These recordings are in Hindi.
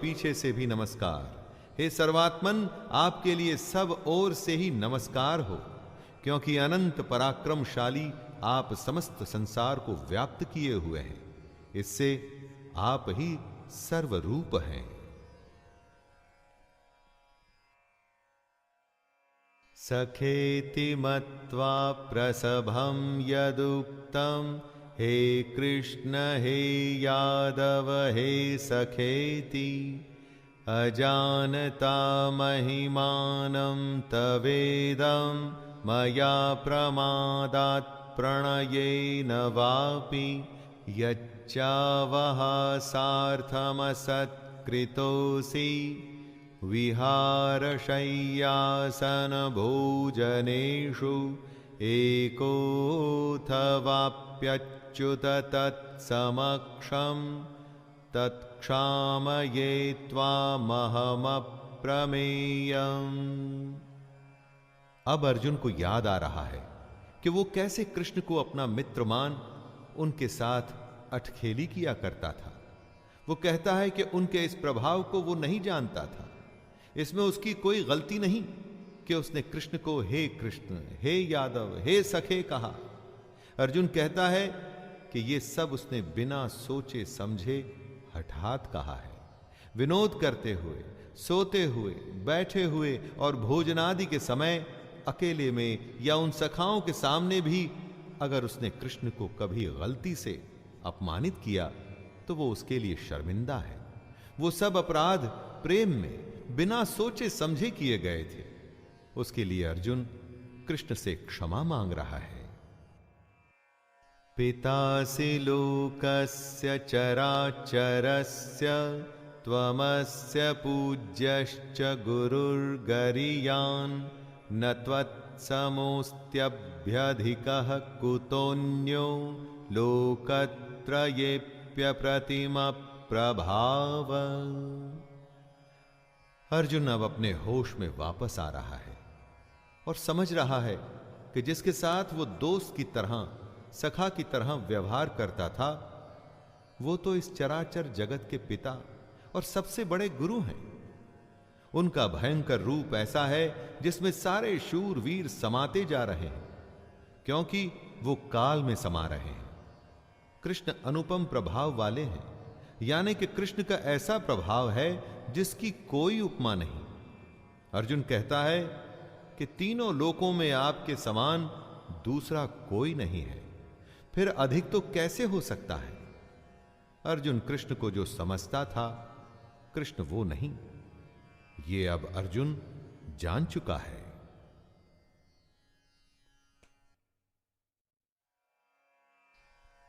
पीछे से भी नमस्कार। हे सर्वात्मन, आपके लिए सब ओर से ही नमस्कार हो, क्योंकि अनंत पराक्रमशाली आप समस्त संसार को व्याप्त किए हुए हैं। इससे आप ही सर्वरूप हैं। सखेति मत्वा प्रसभं यदुक्तं, हे कृष्ण हे यादव हे सखेति, अजानता महिमानं तवेदं, मया प्रमादात् प्रणयेन वापि, यच्चावहासार्थमसत्कृतोऽसि, विहारशय्यासनभोजनेषु एकोऽथवाप्यच्युत तत्समक्षं, तत्क्षामये त्वामहमप्रमेयम्। अब अर्जुन को याद आ रहा है कि वो कैसे कृष्ण को अपना मित्र मान उनके साथ अटखेली किया करता था। वो कहता है कि उनके इस प्रभाव को वो नहीं जानता था। इसमें उसकी कोई गलती नहीं कि उसने कृष्ण को हे कृष्ण, हे यादव, हे सखे कहा। अर्जुन कहता है कि ये सब उसने बिना सोचे समझे हठात कहा है। विनोद करते हुए, सोते हुए, बैठे हुए और भोजनादि के समय, अकेले में या उन सखाओं के सामने भी अगर उसने कृष्ण को कभी गलती से अपमानित किया तो वो उसके लिए शर्मिंदा है। वो सब अपराध प्रेम में बिना सोचे समझे किए गए थे। उसके लिए अर्जुन कृष्ण से क्षमा मांग रहा है। पितासि लोकस्य चराचरस्य, त्वमस्य पूज्यश्च गुरुर्गरीयान्, न त्वत्समोऽस्त्यभ्यधिकः कुतोऽन्यो लोकत्रयेऽप्यप्रतिमप्रभाव। अर्जुन अब अपने होश में वापस आ रहा है और समझ रहा है कि जिसके साथ वो दोस्त की तरह, सखा की तरह व्यवहार करता था, वो तो इस चराचर जगत के पिता और सबसे बड़े गुरु हैं। उनका भयंकर रूप ऐसा है जिसमें सारे शूरवीर समाते जा रहे हैं, क्योंकि वो काल में समा रहे हैं। कृष्ण अनुपम प्रभाव वाले हैं, यानी कि कृष्ण का ऐसा प्रभाव है जिसकी कोई उपमा नहीं। अर्जुन कहता है कि तीनों लोकों में आपके समान दूसरा कोई नहीं है, फिर अधिक तो कैसे हो सकता है। अर्जुन कृष्ण को जो समझता था, कृष्ण वो नहीं। ये अब अर्जुन जान चुका है।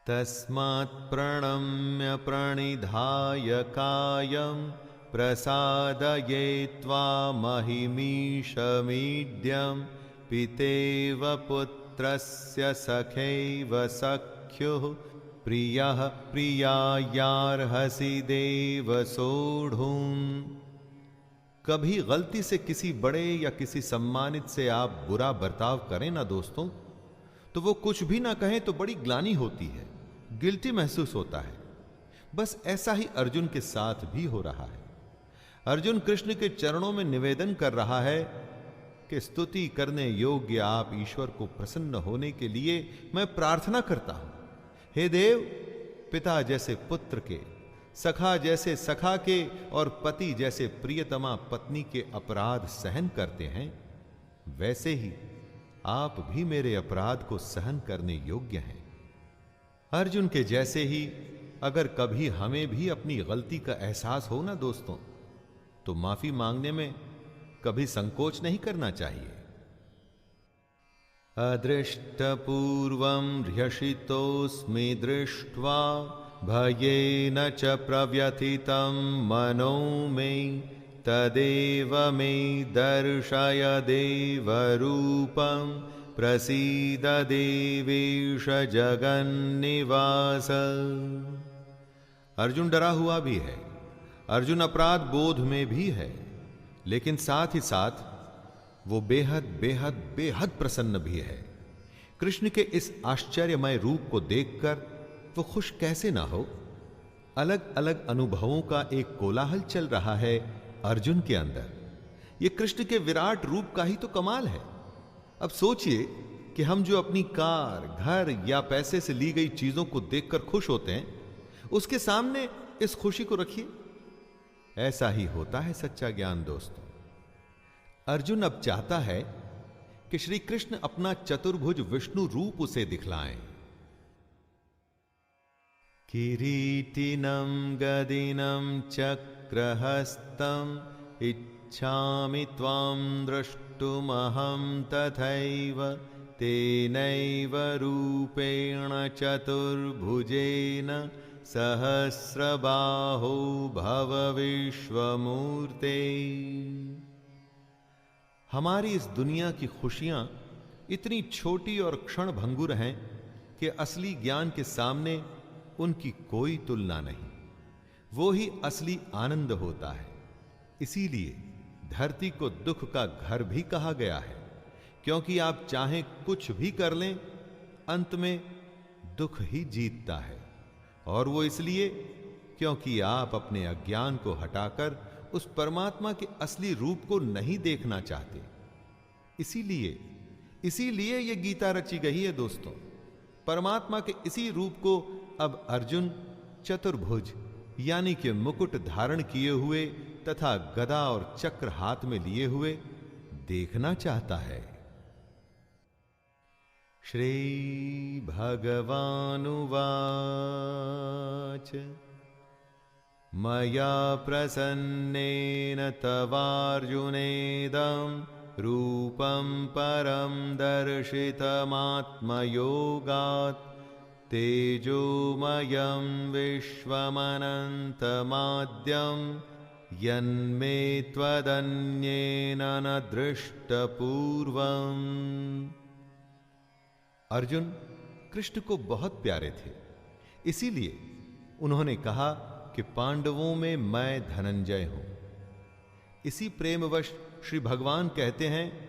तस्मात् प्रणम्य प्रणिधाय कायं, प्रसादये त्वामहिमीशमीड्यं, पितेव पुत्रस्य सखैव सख्युः, प्रियः प्रियायार्हसि देव सोढुम्। कभी गलती से किसी बड़े या किसी सम्मानित से आप बुरा बर्ताव करें ना दोस्तों, तो वो कुछ भी ना कहें तो बड़ी ग्लानि होती है, गिल्टी महसूस होता है। बस ऐसा ही अर्जुन के साथ भी हो रहा है। अर्जुन कृष्ण के चरणों में निवेदन कर रहा है कि स्तुति करने योग्य आप ईश्वर को प्रसन्न होने के लिए मैं प्रार्थना करता हूं। हे देव, पिता जैसे पुत्र के, सखा जैसे सखा के और पति जैसे प्रियतमा पत्नी के अपराध सहन करते हैं, वैसे ही आप भी मेरे अपराध को सहन करने योग्य हैं। अर्जुन के जैसे ही अगर कभी हमें भी अपनी गलती का एहसास हो ना दोस्तों, तो माफी मांगने में कभी संकोच नहीं करना चाहिए। अदृष्टपूर्वं ह्यषितोऽस्मि दृष्ट्वा, भयेन च प्रव्यथितं मनो मे, तदेव मे दर्शय देवरूपं, प्रसीद देवेश जगन्निवास। अर्जुन डरा हुआ भी है, अर्जुन अपराध बोध में भी है, लेकिन साथ ही साथ वो बेहद बेहद बेहद प्रसन्न भी है। कृष्ण के इस आश्चर्यमय रूप को देखकर वो खुश कैसे ना हो। अलग अलग अनुभवों का एक कोलाहल चल रहा है अर्जुन के अंदर। यह कृष्ण के विराट रूप का ही तो कमाल है। अब सोचिए कि हम जो अपनी कार, घर या पैसे से ली गई चीजों को देखकर खुश होते हैं, उसके सामने इस खुशी को रखिए। ऐसा ही होता है सच्चा ज्ञान दोस्तों। अर्जुन अब चाहता है कि श्री कृष्ण अपना चतुर्भुज विष्णु रूप उसे दिखलाएं। किरीटिनं गदिनं चक्रहस्तं इच्छामि त्वां द्रष्टुमहं तथैव तेनैव रूपेण चतुर्भुजेन सहस्रबाहो भव विश्वमूर्ते। हमारी इस दुनिया की खुशियां इतनी छोटी और क्षण भंगुर हैं कि असली ज्ञान के सामने उनकी कोई तुलना नहीं। वो ही असली आनंद होता है। इसीलिए धरती को दुख का घर भी कहा गया है, क्योंकि आप चाहें कुछ भी कर लें, अंत में दुख ही जीतता है। और वो इसलिए क्योंकि आप अपने अज्ञान को हटाकर उस परमात्मा के असली रूप को नहीं देखना चाहते। इसीलिए ये गीता रची गई है दोस्तों। परमात्मा के इसी रूप को अब अर्जुन चतुर्भुज यानी कि मुकुट धारण किए हुए तथा गदा और चक्र हाथ में लिए हुए देखना चाहता है। श्री भगवानुवाच मया प्रसन्नेन तवार्जुनेदं रूपं परं दर्शितमात्मयोगात् तेजोमयं विश्वमनन्तमाद्यं यन्मे त्वदन्येन न दृष्टपूर्वम्। अर्जुन कृष्ण को बहुत प्यारे थे, इसीलिए उन्होंने कहा कि पांडवों में मैं धनंजय हूं। इसी प्रेमवश श्री भगवान कहते हैं,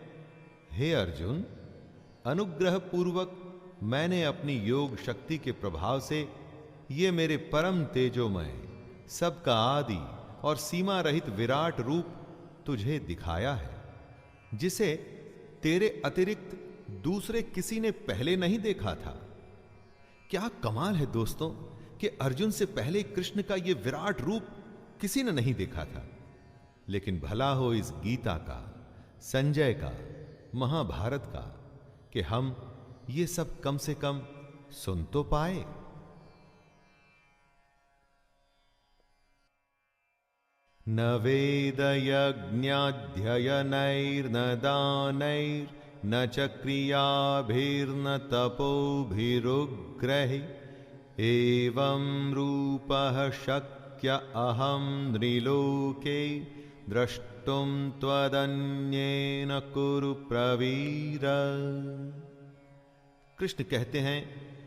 हे अर्जुन, अनुग्रह पूर्वक मैंने अपनी योग शक्ति के प्रभाव से ये मेरे परम तेजोमय, सबका आदि और सीमा रहित विराट रूप तुझे दिखाया है, जिसे तेरे अतिरिक्त दूसरे किसी ने पहले नहीं देखा था। क्या कमाल है दोस्तों कि अर्जुन से पहले कृष्ण का यह विराट रूप किसी ने नहीं देखा था। लेकिन भला हो इस गीता का, संजय का, महाभारत का कि हम ये सब कम से कम सुन तो पाए। न वेदयज्ञाध्ययनैर्न दानैर्न च क्रियाभिर्न तपोभिरुग्रैः एवं रूपः शक्य अहं नृलोके द्रष्टुं त्वदन्येन कुरु प्रवीर। कृष्ण कहते हैं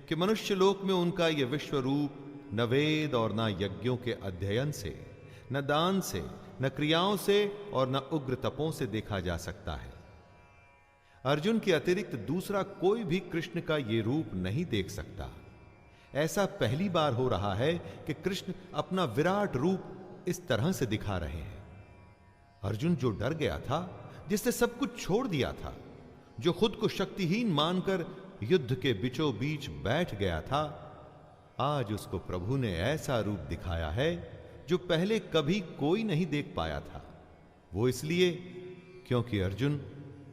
कि मनुष्य लोक में उनका यह विश्व रूप न वेद और न यज्ञों के अध्ययन से, न दान से, न क्रियाओं से और न उग्र तपों से देखा जा सकता है। अर्जुन के अतिरिक्त दूसरा कोई भी कृष्ण का यह रूप नहीं देख सकता। ऐसा पहली बार हो रहा है कि कृष्ण अपना विराट रूप इस तरह से दिखा रहे हैं। अर्जुन जो डर गया था, जिसने सब कुछ छोड़ दिया था, जो खुद को शक्तिहीन मानकर युद्ध के बीचों बीच बैठ गया था, आज उसको प्रभु ने ऐसा रूप दिखाया है जो पहले कभी कोई नहीं देख पाया था। वो इसलिए क्योंकि अर्जुन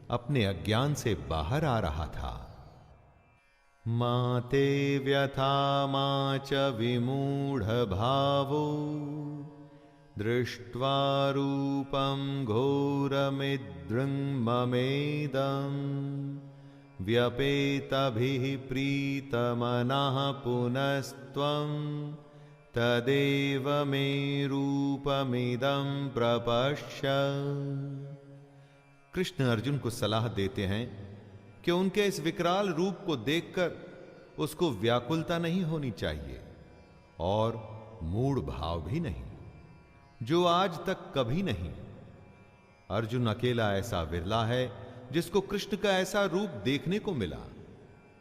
अपने अज्ञान से बाहर आ रहा था। माते व्यथा मा च विमूढ़ भावो दृष्ट्वा रूपं घोरमिदृङ्ममेदम् व्यपेतभिः प्रीतमनः पुनस्त्वं तदेव मे रूपमिदं प्रपश्य। कृष्ण अर्जुन को सलाह देते हैं कि उनके इस विकराल रूप को देखकर उसको व्याकुलता नहीं होनी चाहिए और मूढ़ भाव भी नहीं, जो आज तक कभी नहीं। अर्जुन अकेला ऐसा विरला है जिसको कृष्ण का ऐसा रूप देखने को मिला,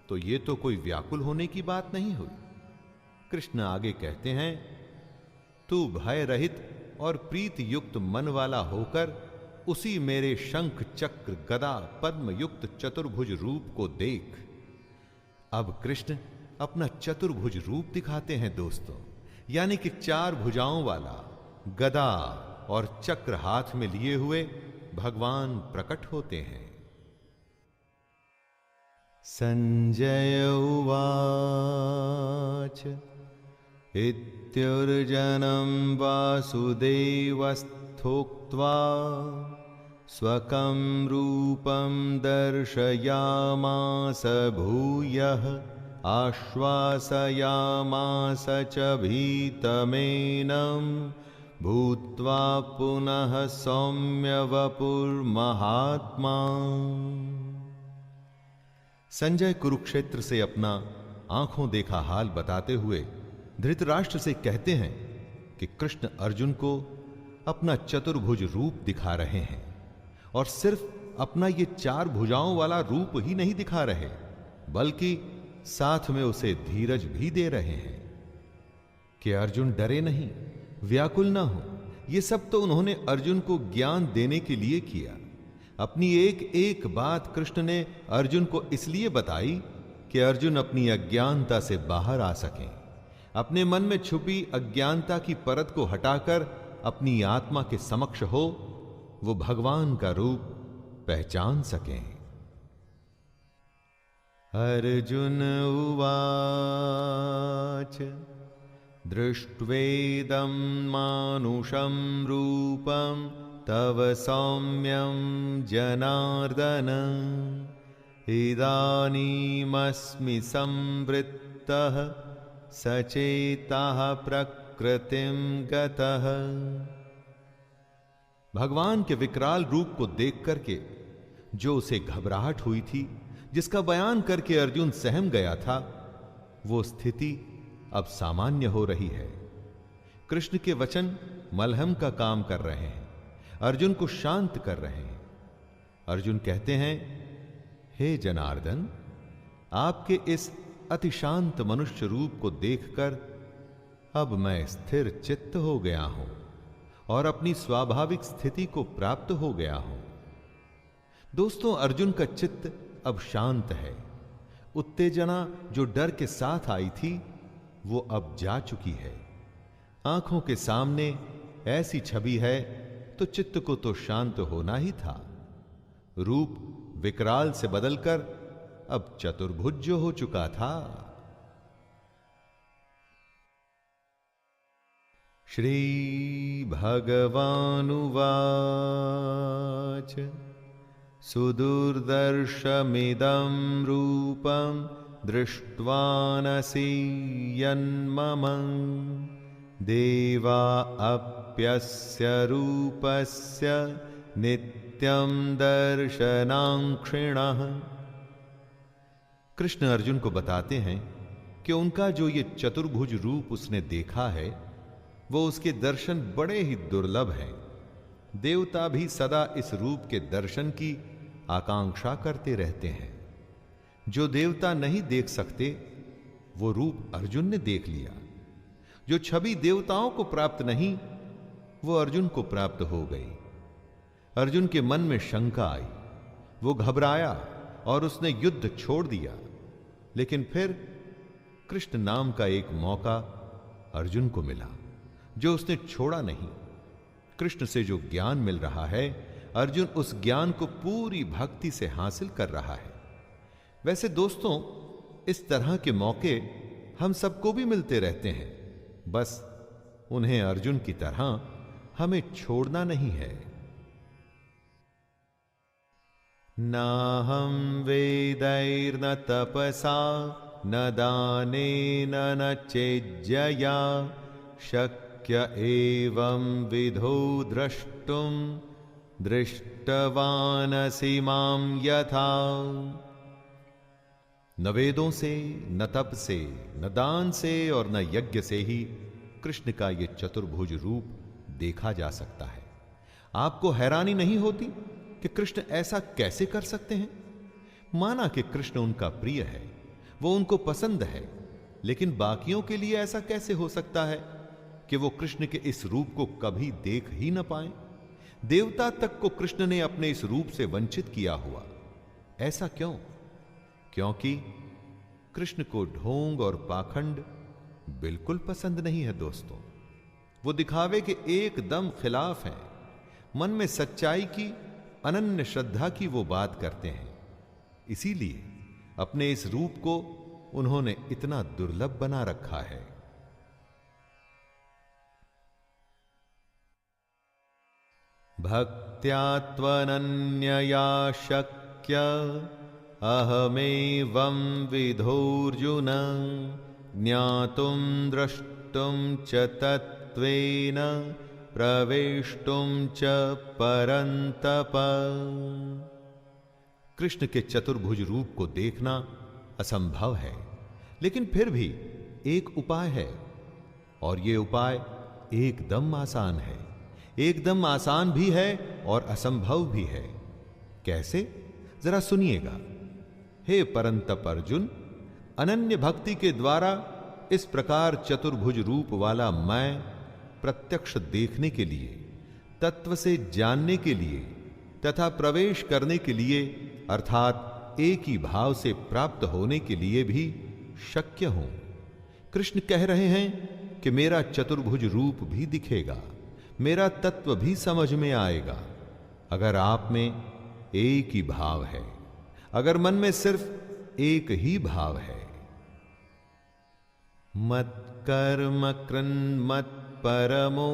तो ये तो कोई व्याकुल होने की बात नहीं हुई। कृष्ण आगे कहते हैं तू भय रहित और प्रीत युक्त मन वाला होकर उसी मेरे शंख चक्र गदा पद्म युक्त चतुर्भुज रूप को देख। अब कृष्ण अपना चतुर्भुज रूप दिखाते हैं दोस्तों, यानी कि 4 भुजाओं वाला गदा और चक्र हाथ में लिए हुए भगवान प्रकट होते हैं। संजय उवाच इत्युर्जनं वासुदेवस्तोक्त्वा स्वकं रूपं दर्शयामास भूयः आश्वासयामास च भीतमेनं भूत्वा पुनः सौम्य वपुर्महात्मा। संजय कुरुक्षेत्र से अपना आंखों देखा हाल बताते हुए धृतराष्ट्र से कहते हैं कि कृष्ण अर्जुन को अपना चतुर्भुज रूप दिखा रहे हैं, और सिर्फ अपना ये 4 भुजाओं वाला रूप ही नहीं दिखा रहे, बल्कि साथ में उसे धीरज भी दे रहे हैं कि अर्जुन डरे नहीं, व्याकुल ना हो। ये सब तो उन्होंने अर्जुन को ज्ञान देने के लिए किया। अपनी एक एक बात कृष्ण ने अर्जुन को इसलिए बताई कि अर्जुन अपनी अज्ञानता से बाहर आ सकें, अपने मन में छुपी अज्ञानता की परत को हटाकर अपनी आत्मा के समक्ष हो वो भगवान का रूप पहचान सकें। अर्जुन उवाच दृष्ट्वेदं मानुषं रूपं तव सौम्यं जनार्दन इदानीमस्मि संवृत्तः सचेतः प्रकृतिं गतः। भगवान के विकराल रूप को देख करके जो उसे घबराहट हुई थी, जिसका बयान करके अर्जुन सहम गया था, वो स्थिति अब सामान्य हो रही है। कृष्ण के वचन मलहम का काम कर रहे हैं, अर्जुन को शांत कर रहे हैं। अर्जुन कहते हैं, हे जनार्दन, आपके इस अति शांत मनुष्य रूप को देखकर अब मैं स्थिर चित्त हो गया हूं और अपनी स्वाभाविक स्थिति को प्राप्त हो गया हूं। दोस्तों, अर्जुन का चित्त अब शांत है। उत्तेजना जो डर के साथ आई थी वो अब जा चुकी है। आंखों के सामने ऐसी छवि है तो चित्त को तो शांत होना ही था। रूप विकराल से बदलकर अब चतुर्भुज जो हो चुका था। श्री भगवानुवाच सुदुर्दर्शमिदं रूपं दृष्ट्वानसि यन्मम देवा अप्यस्य रूपस्य नित्यं दर्शनांक्षिणः। कृष्ण अर्जुन को बताते हैं कि उनका जो ये चतुर्भुज रूप उसने देखा है वो उसके दर्शन बड़े ही दुर्लभ हैं। देवता भी सदा इस रूप के दर्शन की आकांक्षा करते रहते हैं। जो देवता नहीं देख सकते वो रूप अर्जुन ने देख लिया। जो छवि देवताओं को प्राप्त नहीं वो अर्जुन को प्राप्त हो गई। अर्जुन के मन में शंका आई, वो घबराया और उसने युद्ध छोड़ दिया। लेकिन फिर कृष्ण नाम का एक मौका अर्जुन को मिला जो उसने छोड़ा नहीं। कृष्ण से जो ज्ञान मिल रहा है, अर्जुन उस ज्ञान को पूरी भक्ति से हासिल कर रहा है। वैसे दोस्तों, इस तरह के मौके हम सबको भी मिलते रहते हैं, बस उन्हें अर्जुन की तरह हमें छोड़ना नहीं है। नाहं वेदैर्न तपसा न दानेन न चेज्जया शक्य एवं विधो द्रष्टुं दृष्टवानसि मां यथा। न वेदों से, न तप से, न दान से और न यज्ञ से ही कृष्ण का यह चतुर्भुज रूप देखा जा सकता है। आपको हैरानी नहीं होती कि कृष्ण ऐसा कैसे कर सकते हैं? माना कि कृष्ण उनका प्रिय है, वो उनको पसंद है, लेकिन बाकियों के लिए ऐसा कैसे हो सकता है? कि वो कृष्ण के इस रूप को कभी देख ही न पाए। देवता तक को कृष्ण ने अपने इस रूप से वंचित किया हुआ। ऐसा क्यों? क्योंकि कृष्ण को ढोंग और पाखंड बिल्कुल पसंद नहीं है दोस्तों। वो दिखावे के एकदम खिलाफ हैं। मन में सच्चाई की, अनन्य श्रद्धा की वो बात करते हैं। इसीलिए अपने इस रूप को उन्होंने इतना दुर्लभ बना रखा है। भक्त्या त्वनन्यया शक्य अहमेवं विधोर्जुन ज्ञातुं द्रष्टुं च तत्त्वेन प्रवेष्टुं च परन्तप। कृष्ण के चतुर्भुज रूप को देखना असंभव है, लेकिन फिर भी एक उपाय है, और यह उपाय एकदम आसान है। एकदम आसान भी है और असंभव भी है। कैसे? जरा सुनिएगा। हे परंतप अर्जुन, अनन्य भक्ति के द्वारा इस प्रकार चतुर्भुज रूप वाला मैं प्रत्यक्ष देखने के लिए, तत्व से जानने के लिए तथा प्रवेश करने के लिए, अर्थात एक ही भाव से प्राप्त होने के लिए भी शक्य हूं। कृष्ण कह रहे हैं कि मेरा चतुर्भुज रूप भी दिखेगा, मेरा तत्व भी समझ में आएगा, अगर आप में एक ही भाव है, अगर मन में सिर्फ एक ही भाव है। मत कर्म कृन् मत परमो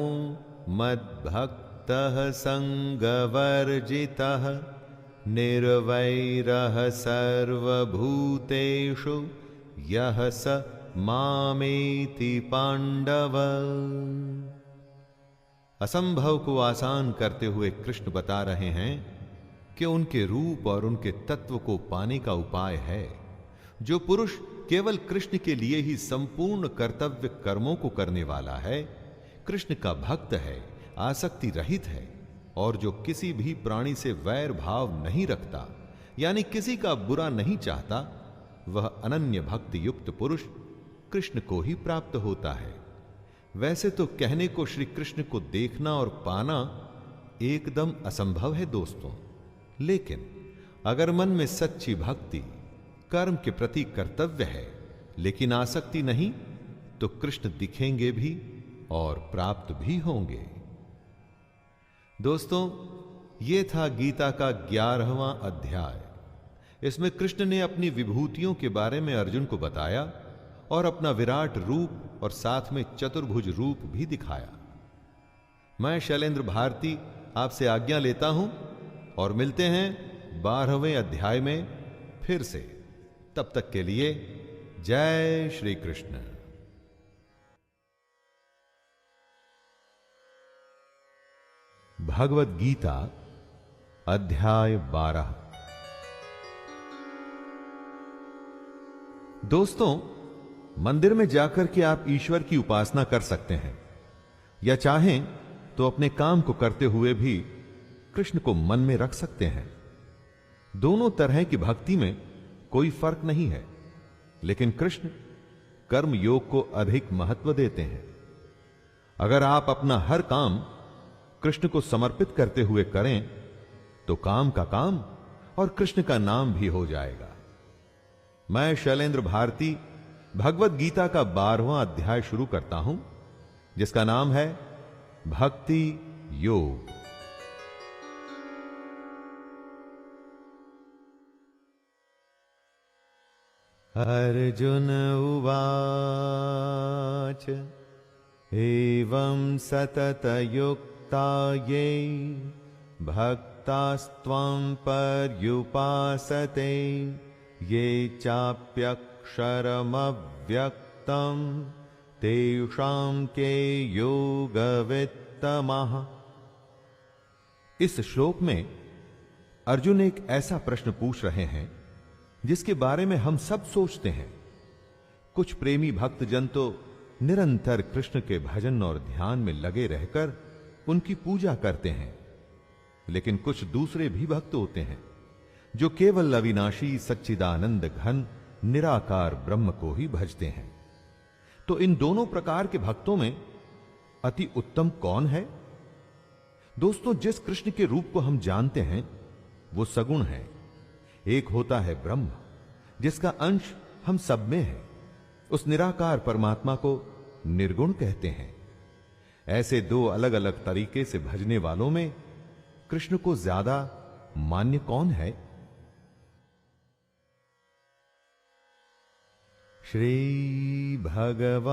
मद भक्तः संगवर्जितः निर्वैरः सर्वभूतेषु यः स मामेति पांडव। असंभव को आसान करते हुए कृष्ण बता रहे हैं कि उनके रूप और उनके तत्व को पाने का उपाय है। जो पुरुष केवल कृष्ण के लिए ही संपूर्ण कर्तव्य कर्मों को करने वाला है, कृष्ण का भक्त है, आसक्ति रहित है, और जो किसी भी प्राणी से वैर भाव नहीं रखता, यानी किसी का बुरा नहीं चाहता, वह अनन्य भक्ति युक्त पुरुष कृष्ण को ही प्राप्त होता है। वैसे तो कहने को श्री कृष्ण को देखना और पाना एकदम असंभव है दोस्तों, लेकिन अगर मन में सच्ची भक्ति, कर्म के प्रति कर्तव्य है, लेकिन आसक्ति नहीं, तो कृष्ण दिखेंगे भी और प्राप्त भी होंगे। दोस्तों, यह था गीता का 11वां अध्याय। इसमें कृष्ण ने अपनी विभूतियों के बारे में अर्जुन को बताया और अपना विराट रूप और साथ में चतुर्भुज रूप भी दिखाया। मैं शैलेंद्र भारती आपसे आज्ञा लेता हूं और मिलते हैं 12वें अध्याय में फिर से। तब तक के लिए जय श्री कृष्ण। भगवद गीता अध्याय 12। दोस्तों, मंदिर में जाकर के आप ईश्वर की उपासना कर सकते हैं, या चाहें तो अपने काम को करते हुए भी कृष्ण को मन में रख सकते हैं। दोनों तरह की भक्ति में कोई फर्क नहीं है, लेकिन कृष्ण कर्म योग को अधिक महत्व देते हैं। अगर आप अपना हर काम कृष्ण को समर्पित करते हुए करें तो काम का काम और कृष्ण का नाम भी हो जाएगा। मैं शैलेंद्र भारती भगवद गीता का 12वां अध्याय शुरू करता हूं, जिसका नाम है भक्ति योग। अर्जुन उवाच एवं सततयुक्ता ये भक्तास्त्वं पर्युपासते ये चाप्यक्षरमव्यक्तं तेषां के योगवित्तमः। इस श्लोक में अर्जुन एक ऐसा प्रश्न पूछ रहे हैं जिसके बारे में हम सब सोचते हैं। कुछ प्रेमी भक्तजन तो निरंतर कृष्ण के भजन और ध्यान में लगे रहकर उनकी पूजा करते हैं, लेकिन कुछ दूसरे भी भक्त होते हैं जो केवल अविनाशी सच्चिदानंद घन निराकार ब्रह्म को ही भजते हैं। तो इन दोनों प्रकार के भक्तों में अति उत्तम कौन है? दोस्तों, जिस कृष्ण के रूप को हम जानते हैं वो सगुण है। एक होता है ब्रह्म, जिसका अंश हम सब में है। उस निराकार परमात्मा को निर्गुण कहते हैं। ऐसे दो अलग अलग तरीके से भजने वालों में कृष्ण को ज्यादा मान्य कौन है? श्री भगवानुवाच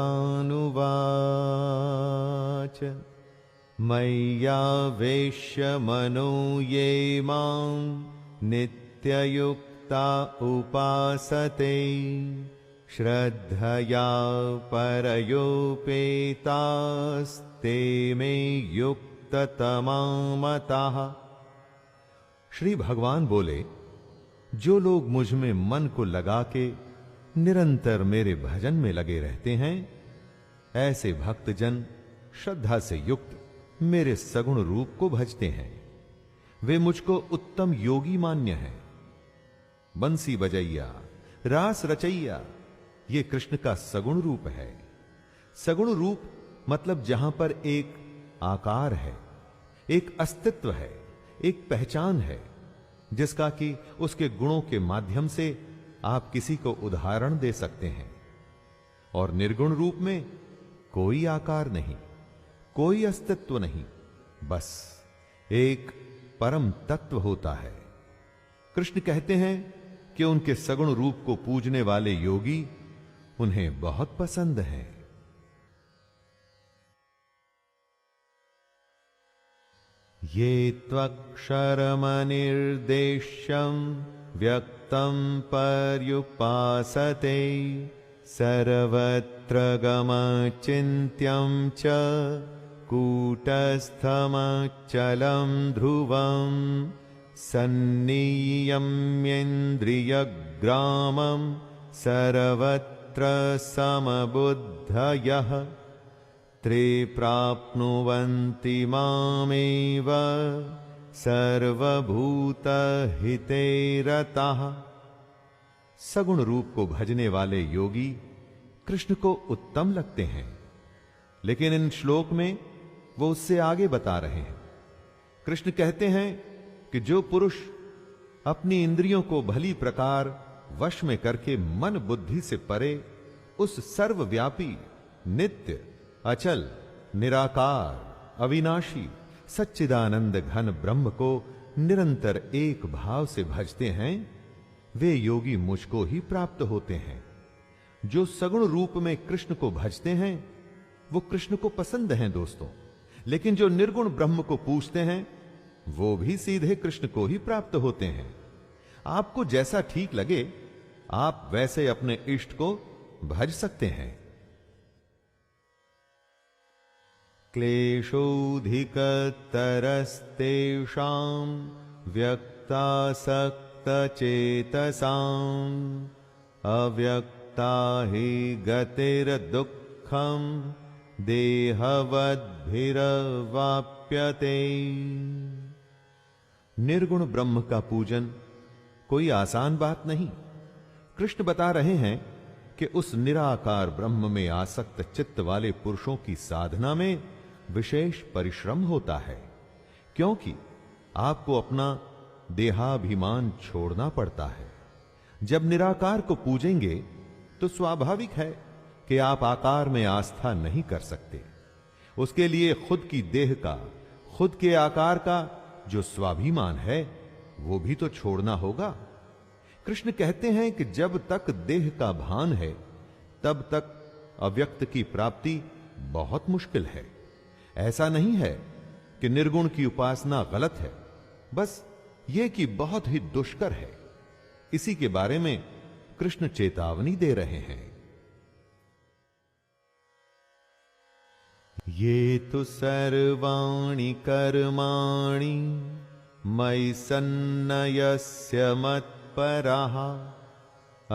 मय्यावेश्य मनो ये मां नित्ययुक्ता उपासते श्रद्धया परयोपेतास्ते मे युक्ततमा मताः। श्री भगवान बोले, जो लोग मुझ में मन को लगा के निरंतर मेरे भजन में लगे रहते हैं, ऐसे भक्तजन श्रद्धा से युक्त मेरे सगुण रूप को भजते हैं। वे मुझको उत्तम योगी मान्य हैं। बंसी बजैया, रास रचैया, ये कृष्ण का सगुण रूप है। सगुण रूप मतलब जहां पर एक आकार है, एक अस्तित्व है, एक पहचान है, जिसका कि उसके गुणों के माध्यम से आप किसी को उदाहरण दे सकते हैं। और निर्गुण रूप में कोई आकार नहीं, कोई अस्तित्व नहीं, बस एक परम तत्व होता है। कृष्ण कहते हैं कि उनके सगुण रूप को पूजने वाले योगी उन्हें बहुत पसंद हैं। ये त्वक्षरमनिर्देश्यं व्यक्तं पर्युपासते सर्वत्र गमचिन्त्यं च कूटस्थमचलं ध्रुवं सन्नियम्येन्द्रियग्रामं सर्वत्र समबुद्धयः ते प्राप्नुवन्ति मामेव सर्वभूतहिते रताः। सगुण रूप को भजने वाले योगी कृष्ण को उत्तम लगते हैं, लेकिन इन श्लोक में वो उससे आगे बता रहे हैं। कृष्ण कहते हैं कि जो पुरुष अपनी इंद्रियों को भली प्रकार वश में करके मन बुद्धि से परे उस सर्वव्यापी, नित्य, अचल, निराकार, अविनाशी, सच्चिदानंद घन ब्रह्म को निरंतर एक भाव से भजते हैं, वे योगी मुझको ही प्राप्त होते हैं। जो सगुण रूप में कृष्ण को भजते हैं वो कृष्ण को पसंद हैं दोस्तों, लेकिन जो निर्गुण ब्रह्म को पूजते हैं वो भी सीधे कृष्ण को ही प्राप्त होते हैं। आपको जैसा ठीक लगे आप वैसे अपने इष्ट को भज सकते हैं। क्लेशोऽधिकतरस्तेषां व्यक्तासक्तचेतसाम् अव्यक्ता हि गतिर्दुःखं देहवद्भिरवाप्यते। निर्गुण ब्रह्म का पूजन कोई आसान बात नहीं। कृष्ण बता रहे हैं कि उस निराकार ब्रह्म में आसक्त चित्त वाले पुरुषों की साधना में विशेष परिश्रम होता है, क्योंकि आपको अपना देहाभिमान छोड़ना पड़ता है। जब निराकार को पूजेंगे तो स्वाभाविक है कि आप आकार में आस्था नहीं कर सकते। उसके लिए खुद की देह का, खुद के आकार का जो स्वाभिमान है वो भी तो छोड़ना होगा। कृष्ण कहते हैं कि जब तक देह का भान है तब तक अव्यक्त की प्राप्ति बहुत मुश्किल है। ऐसा नहीं है कि निर्गुण की उपासना गलत है, बस ये कि बहुत ही दुष्कर है। इसी के बारे में कृष्ण चेतावनी दे रहे हैं। ये तु सर्वाणि कर्माणि मयि सन्न्यस्य मत्पराः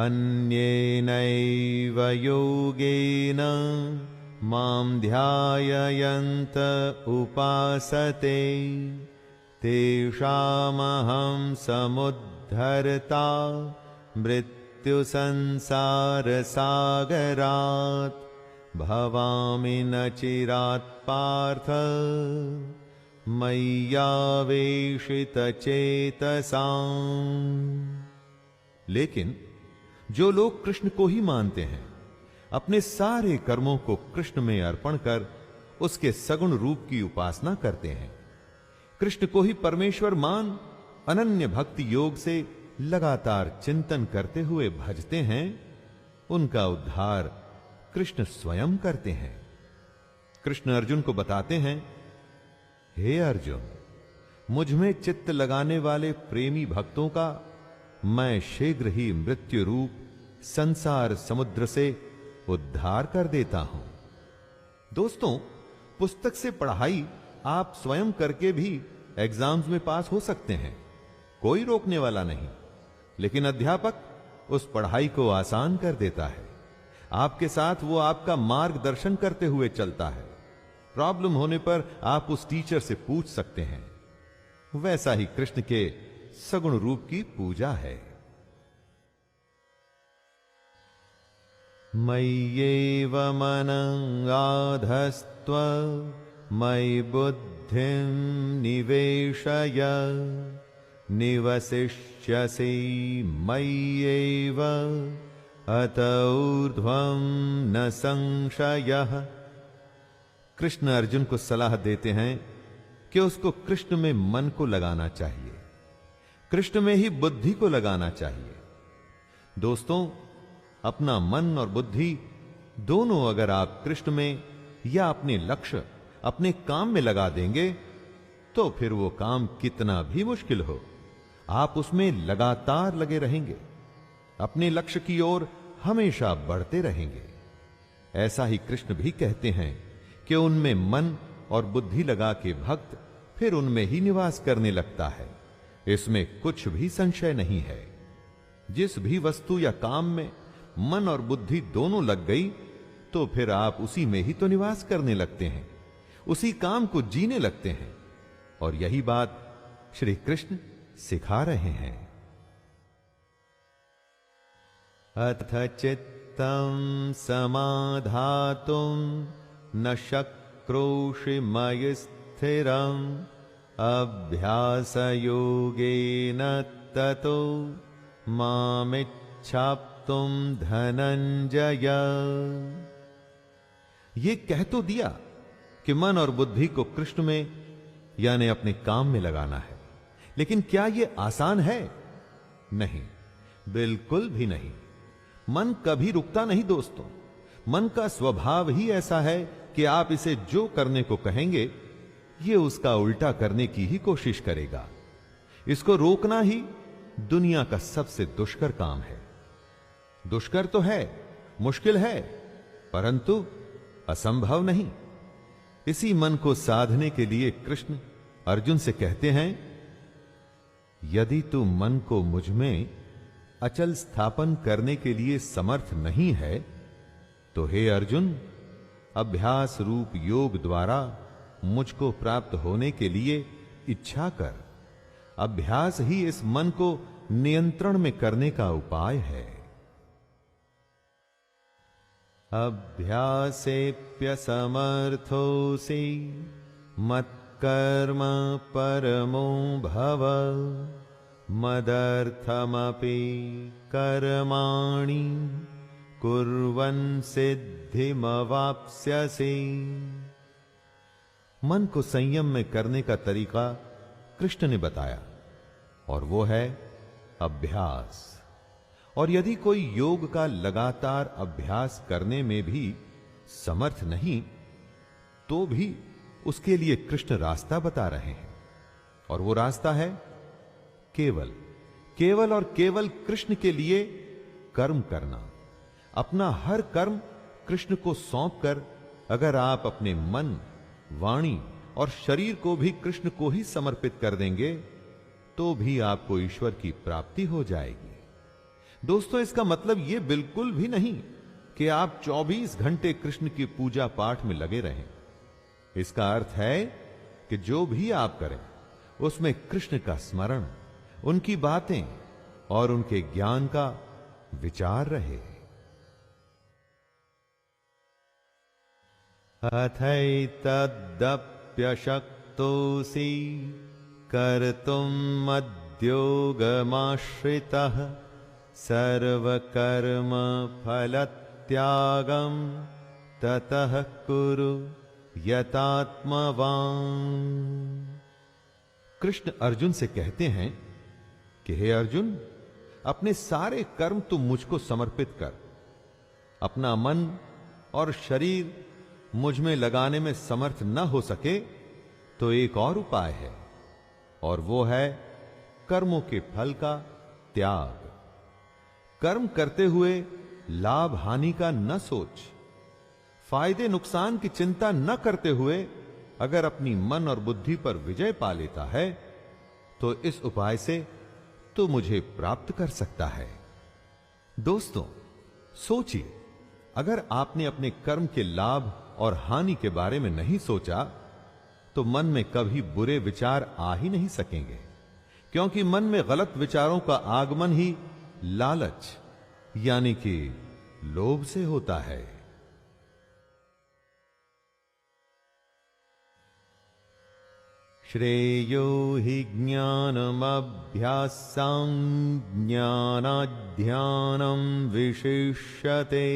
अन्येनैव योगेन मां ध्यायन्त उपासते तेषामहं समुद्धर्ता मृत्युसंसारसागरात् भवामि न चिरात् पार्थ मय्यावेशित चेतसाम्। लेकिन जो लोग कृष्ण को ही मानते हैं, अपने सारे कर्मों को कृष्ण में अर्पण कर उसके सगुण रूप की उपासना करते हैं, कृष्ण को ही परमेश्वर मान अनन्य भक्ति योग से लगातार चिंतन करते हुए भजते हैं, उनका उद्धार कृष्ण स्वयं करते हैं। कृष्ण अर्जुन को बताते हैं, हे अर्जुन, मुझ में चित्त लगाने वाले प्रेमी भक्तों का मैं शीघ्र ही मृत्यु रूप संसार समुद्र से उद्धार कर देता हूं। दोस्तों, पुस्तक से पढ़ाई आप स्वयं करके भी एग्जाम्स में पास हो सकते हैं, कोई रोकने वाला नहीं। लेकिन अध्यापक उस पढ़ाई को आसान कर देता है, आपके साथ वो आपका मार्गदर्शन करते हुए चलता है। प्रॉब्लम होने पर आप उस टीचर से पूछ सकते हैं। वैसा ही कृष्ण के सगुण रूप की पूजा है। मय्येव मनං आधस्त्व मयि बुद्धिं निवेशय निवसिष्यसि मय्येव अत ऊर्ध्वं न संशयः। कृष्ण अर्जुन को सलाह देते हैं कि उसको कृष्ण में मन को लगाना चाहिए, कृष्ण में ही बुद्धि को लगाना चाहिए। दोस्तों, अपना मन और बुद्धि दोनों अगर आप कृष्ण में या अपने लक्ष्य, अपने काम में लगा देंगे, तो फिर वो काम कितना भी मुश्किल हो, आप उसमें लगातार लगे रहेंगे, अपने लक्ष्य की ओर हमेशा बढ़ते रहेंगे। ऐसा ही कृष्ण भी कहते हैं कि उनमें मन और बुद्धि लगा के भक्त फिर उनमें ही निवास करने लगता है। इसमें कुछ भी संशय नहीं है। जिस भी वस्तु या काम में मन और बुद्धि दोनों लग गई, तो फिर आप उसी में ही तो निवास करने लगते हैं, उसी काम को जीने लगते हैं। और यही बात श्री कृष्ण सिखा रहे हैं। अथ चित्तं समाधातुं न शक्नोषि मयि स्थिरम् अभ्यासयोगेन ततो मामिच्छाप्तुं धनंजय। ये कह तो दिया कि मन और बुद्धि को कृष्ण में यानी अपने काम में लगाना है, लेकिन क्या यह आसान है? नहीं, बिल्कुल भी नहीं। मन कभी रुकता नहीं दोस्तों। मन का स्वभाव ही ऐसा है कि आप इसे जो करने को कहेंगे, ये उसका उल्टा करने की ही कोशिश करेगा। इसको रोकना ही दुनिया का सबसे दुष्कर काम है। दुष्कर तो है, मुश्किल है, परंतु असंभव नहीं। इसी मन को साधने के लिए कृष्ण अर्जुन से कहते हैं, यदि तू मन को मुझ में अचल स्थापन करने के लिए समर्थ नहीं है, तो हे अर्जुन, अभ्यास रूप योग द्वारा मुझको प्राप्त होने के लिए इच्छा कर। अभ्यास ही इस मन को नियंत्रण में करने का उपाय है। अभ्यासेप्यसमर्थोऽसि मत्कर्म परमो भव मदर्थमपि कर्माणि कुर्वन् सिद्धिमवाप्स्यसि। मन को संयम में करने का तरीका कृष्ण ने बताया, और वो है अभ्यास। और यदि कोई योग का लगातार अभ्यास करने में भी समर्थ नहीं, तो भी उसके लिए कृष्ण रास्ता बता रहे हैं। और वो रास्ता है केवल और केवल कृष्ण के लिए कर्म करना। अपना हर कर्म कृष्ण को सौंपकर अगर आप अपने मन, वाणी और शरीर को भी कृष्ण को ही समर्पित कर देंगे, तो भी आपको ईश्वर की प्राप्ति हो जाएगी। दोस्तों, इसका मतलब यह बिल्कुल भी नहीं कि आप 24 घंटे कृष्ण की पूजा पाठ में लगे रहें। इसका अर्थ है कि जो भी आप करें, उसमें कृष्ण का स्मरण, उनकी बातें और उनके ज्ञान का विचार रहे। अथैतदप्यशक्तोऽसि कर्तुम् मद्योगमाश्रितः सर्वकर्म फलत्यागं ततः कुरु यतात्मवान्। कृष्ण अर्जुन से कहते हैं कि हे अर्जुन, अपने सारे कर्म तुम मुझको समर्पित कर। अपना मन और शरीर मुझ में लगाने में समर्थ न हो सके तो एक और उपाय है, और वो है कर्मों के फल का त्याग। कर्म करते हुए लाभ हानि का न सोच, फायदे नुकसान की चिंता न करते हुए अगर अपनी मन और बुद्धि पर विजय पा लेता है तो इस उपाय से तो मुझे प्राप्त कर सकता है। दोस्तों, सोचिए, अगर आपने अपने कर्म के लाभ और हानि के बारे में नहीं सोचा तो मन में कभी बुरे विचार आ ही नहीं सकेंगे, क्योंकि मन में गलत विचारों का आगमन ही लालच यानी कि लोभ से होता है। श्रेयो हि ज्ञानमभ्यासां ज्ञानाध्यानं विशिष्यते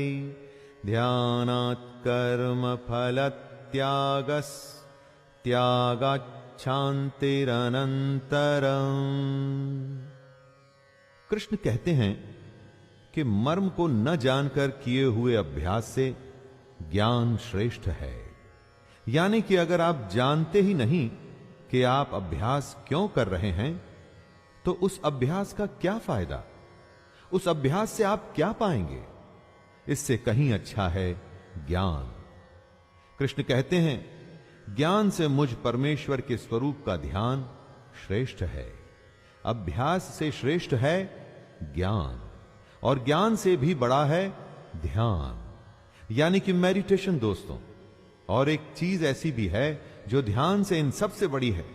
ध्यानात् कर्मफलत्यागस्त्यागाच्छान्तिरनन्तरम्। कृष्ण कहते हैं कि मर्म को न जानकर किए हुए अभ्यास से ज्ञान श्रेष्ठ है। यानी कि अगर आप जानते ही नहीं कि आप अभ्यास क्यों कर रहे हैं तो उस अभ्यास का क्या फायदा, उस अभ्यास से आप क्या पाएंगे? इससे कहीं अच्छा है ज्ञान। कृष्ण कहते हैं, ज्ञान से मुझ परमेश्वर के स्वरूप का ध्यान श्रेष्ठ है। अभ्यास से श्रेष्ठ है ज्ञान, और ज्ञान से भी बड़ा है ध्यान यानी कि मेडिटेशन। दोस्तों, और एक चीज ऐसी भी है जो ध्यान से इन सबसे बड़ी है,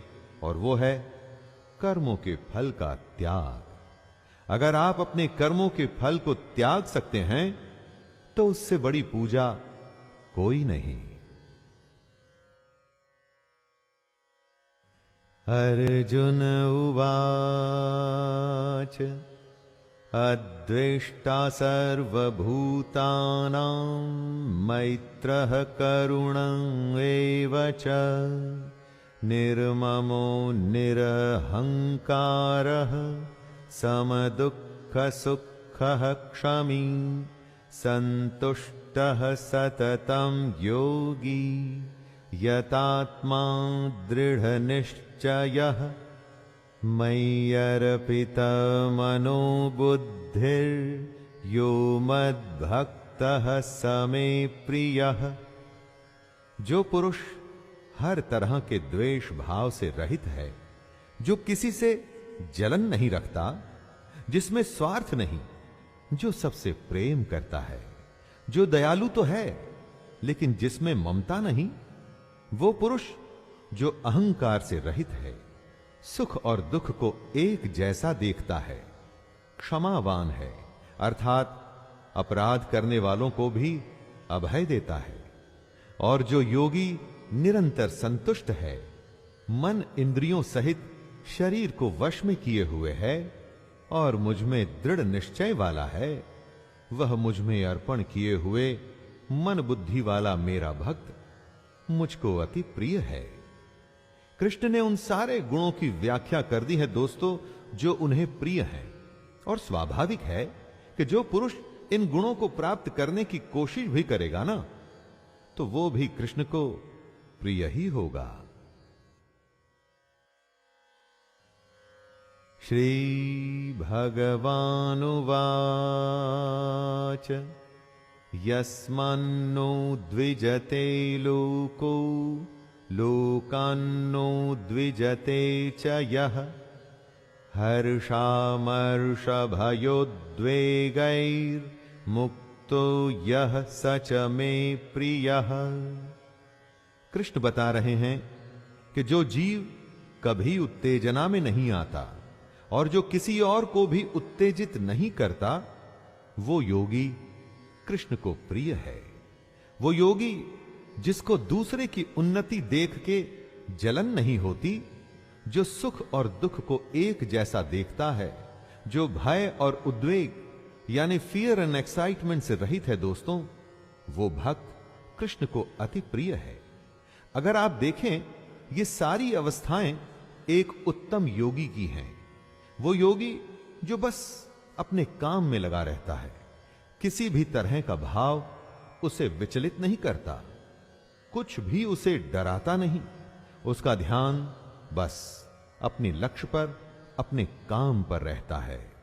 और वो है कर्मों के फल का त्याग। अगर आप अपने कर्मों के फल को त्याग सकते हैं तो उससे बड़ी पूजा कोई नहीं। अर्जुन उवाच अद्वेष्टा सर्वभूतानां मैत्रः करुणः एव च निर्ममो निरहङ्कारः समदुःखसुखः क्षमी सन्तुष्टः सततं योगी यतात्मा दृढनिश्चयः मय्यर्पितमनो बुद्धिर्यो मद्भक्तः स मे प्रियः। जो पुरुष हर तरह के द्वेष भाव से रहित है, जो किसी से जलन नहीं रखता, जिसमें स्वार्थ नहीं, जो सबसे प्रेम करता है, जो दयालु तो है लेकिन जिसमें ममता नहीं, वो पुरुष जो अहंकार से रहित है, सुख और दुख को एक जैसा देखता है, क्षमावान है अर्थात अपराध करने वालों को भी अभय देता है, और जो योगी निरंतर संतुष्ट है, मन इंद्रियों सहित शरीर को वश में किए हुए है और मुझ में दृढ़ निश्चय वाला है, वह मुझ में अर्पण किए हुए मन बुद्धि वाला मेरा भक्त मुझको अति प्रिय है। कृष्ण ने उन सारे गुणों की व्याख्या कर दी है दोस्तों जो उन्हें प्रिय हैं, और स्वाभाविक है कि जो पुरुष इन गुणों को प्राप्त करने की कोशिश भी करेगा ना, तो वो भी कृष्ण को प्रिय ही होगा। श्री भगवानुवाच यस्मान्नो द्विजते लोको लोकान्नो द्विजते च यः हर्षामर्षभयोद्वेगैर्मुक्तो यः स च मे प्रियः। कृष्ण बता रहे हैं कि जो जीव कभी उत्तेजना में नहीं आता और जो किसी और को भी उत्तेजित नहीं करता, वो योगी कृष्ण को प्रिय है। वो योगी जिसको दूसरे की उन्नति देख के जलन नहीं होती, जो सुख और दुख को एक जैसा देखता है, जो भय और उद्वेग यानी फियर एंड एक्साइटमेंट से रहित है दोस्तों, वो भक्त कृष्ण को अति प्रिय है। अगर आप देखें, ये सारी अवस्थाएं एक उत्तम योगी की हैं। वो योगी जो बस अपने काम में लगा रहता है, किसी भी तरह का भाव उसे विचलित नहीं करता, कुछ भी उसे डराता नहीं। उसका ध्यान बस अपने लक्ष्य पर, अपने काम पर रहता है।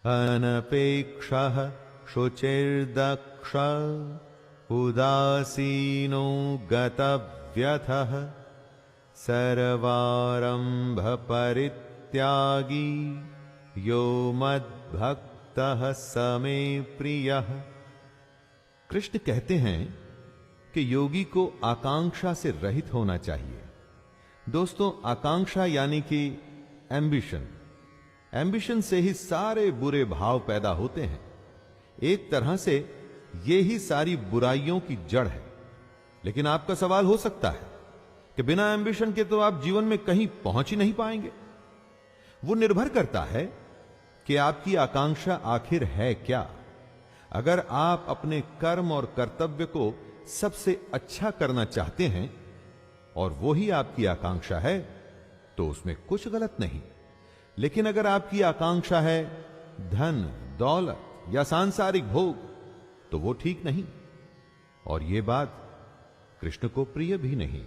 अनपेक्षः शुचिर्दक्ष उदासीनो गतव्यथः सर्वारंभ परित्यागी यो मद्भक्तः समे प्रियः। कृष्ण कहते हैं कि योगी को आकांक्षा से रहित होना चाहिए। दोस्तों, आकांक्षा यानी कि एम्बिशन से ही सारे बुरे भाव पैदा होते हैं। एक तरह से ये ही सारी बुराइयों की जड़ है। लेकिन आपका सवाल हो सकता है कि बिना एम्बिशन के तो आप जीवन में कहीं पहुंच ही नहीं पाएंगे। वो निर्भर करता है कि आपकी आकांक्षा आखिर है क्या। अगर आप अपने कर्म और कर्तव्य को सबसे अच्छा करना चाहते हैं और वो ही आपकी आकांक्षा है, तो उसमें कुछ गलत नहीं। लेकिन अगर आपकी आकांक्षा है धन, दौलत या सांसारिक भोग, तो वो ठीक नहीं, और ये बात कृष्ण को प्रिय भी नहीं।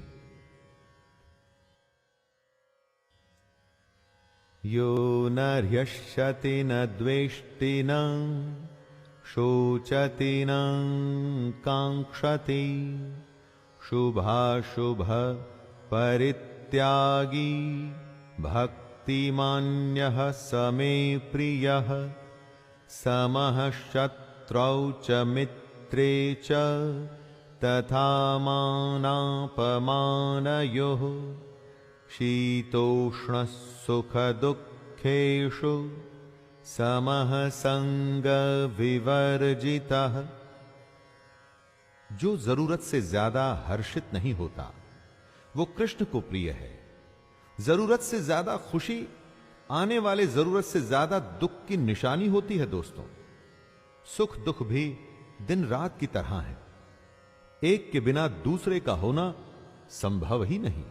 यो न ह्यष्यति न द्वेष्टि न शोचति न कांक्षति शुभाशुभ परित्यागी भक्तिमान्यः समे प्रियः समः शत्रौ च मित्रे च तथा मानापमानयोः शीतोष्ण सुख दुःखेषु समः संग विवर्जितः। जो जरूरत से ज्यादा हर्षित नहीं होता, वो कृष्ण को प्रिय है। जरूरत से ज्यादा खुशी आने वाले जरूरत से ज्यादा दुख की निशानी होती है दोस्तों। सुख दुख भी दिन रात की तरह है, एक के बिना दूसरे का होना संभव ही नहीं।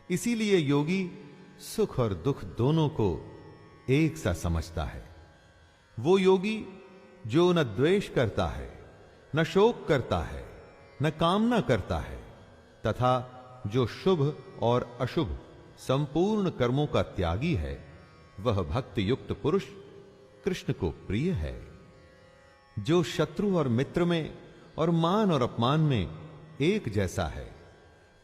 इसीलिए योगी सुख और दुख दोनों को एक सा समझता है। वो योगी जो न द्वेष करता है, न शोक करता है, न कामना करता है, तथा जो शुभ और अशुभ संपूर्ण कर्मों का त्यागी है, वह भक्त युक्त पुरुष कृष्ण को प्रिय है। जो शत्रु और मित्र में और मान और अपमान में एक जैसा है,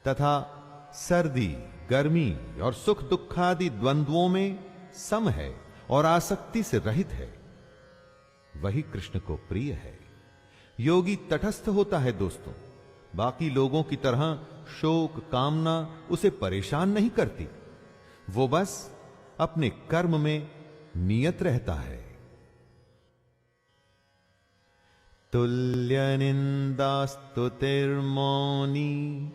तथा सर्दी, गर्मी और सुख दुखादि द्वंद्वों में सम है और आसक्ति से रहित है, वही कृष्ण को प्रिय है। योगी तटस्थ होता है दोस्तों। बाकी लोगों की तरह शोक कामना उसे परेशान नहीं करती। वो बस अपने कर्म में नियत रहता है। तुल्य निंदास्तुतिर्मौनी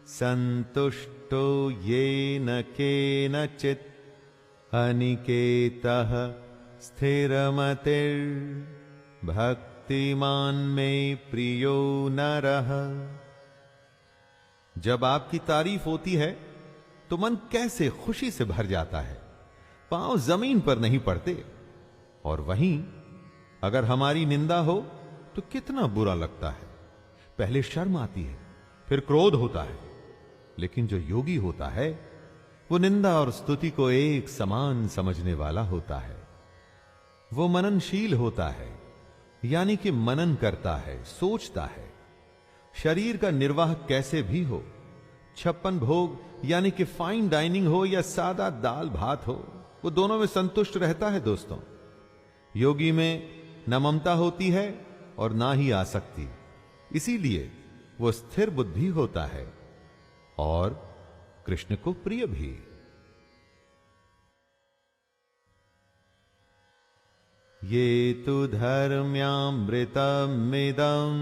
संतुष्टो येन केनचित् अनिकेतः स्थिरमतिर् भक्तिमान में प्रियो नरः। जब आपकी तारीफ होती है तो मन कैसे खुशी से भर जाता है, पांव जमीन पर नहीं पड़ते। और वहीं अगर हमारी निंदा हो तो कितना बुरा लगता है। पहले शर्म आती है, फिर क्रोध होता है। लेकिन जो योगी होता है वो निंदा और स्तुति को एक समान समझने वाला होता है। वो मननशील होता है, यानी कि मनन करता है, सोचता है। शरीर का निर्वाह कैसे भी हो, 56 भोग यानी कि फाइन डाइनिंग हो या सादा दाल भात हो, वो दोनों में संतुष्ट रहता है दोस्तों। योगी में न ममता होती है और ना ही आसक्ति। इसीलिए वो स्थिर बुद्धि होता है और कृष्ण को प्रिय भी। ये तु धर्म्यामृतमिदं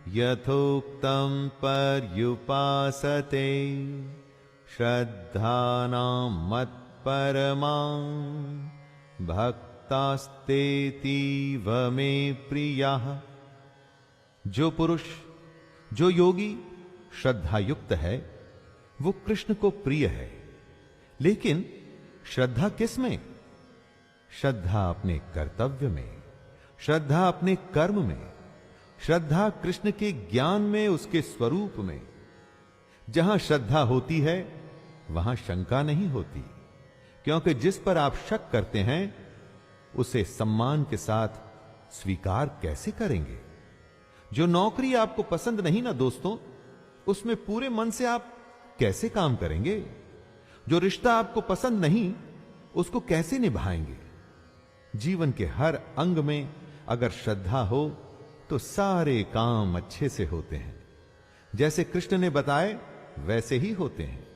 यथोक्तं पर्युपासते श्रद्धानां मत्परमां भक्तास्तेतीव मे प्रियाः। जो पुरुष, जो योगी श्रद्धायुक्त है, वो कृष्ण को प्रिय है। लेकिन श्रद्धा किस में? श्रद्धा अपने कर्तव्य में, श्रद्धा अपने कर्म में, श्रद्धा कृष्ण के ज्ञान में, उसके स्वरूप में। जहां श्रद्धा होती है वहां शंका नहीं होती, क्योंकि जिस पर आप शक करते हैं उसे सम्मान के साथ स्वीकार कैसे करेंगे? जो नौकरी आपको पसंद नहीं ना दोस्तों, उसमें पूरे मन से आप कैसे काम करेंगे? जो रिश्ता आपको पसंद नहीं, उसको कैसे निभाएंगे? जीवन के हर अंग में अगर श्रद्धा हो तो सारे काम अच्छे से होते हैं। जैसे कृष्ण ने बताए वैसे ही होते हैं।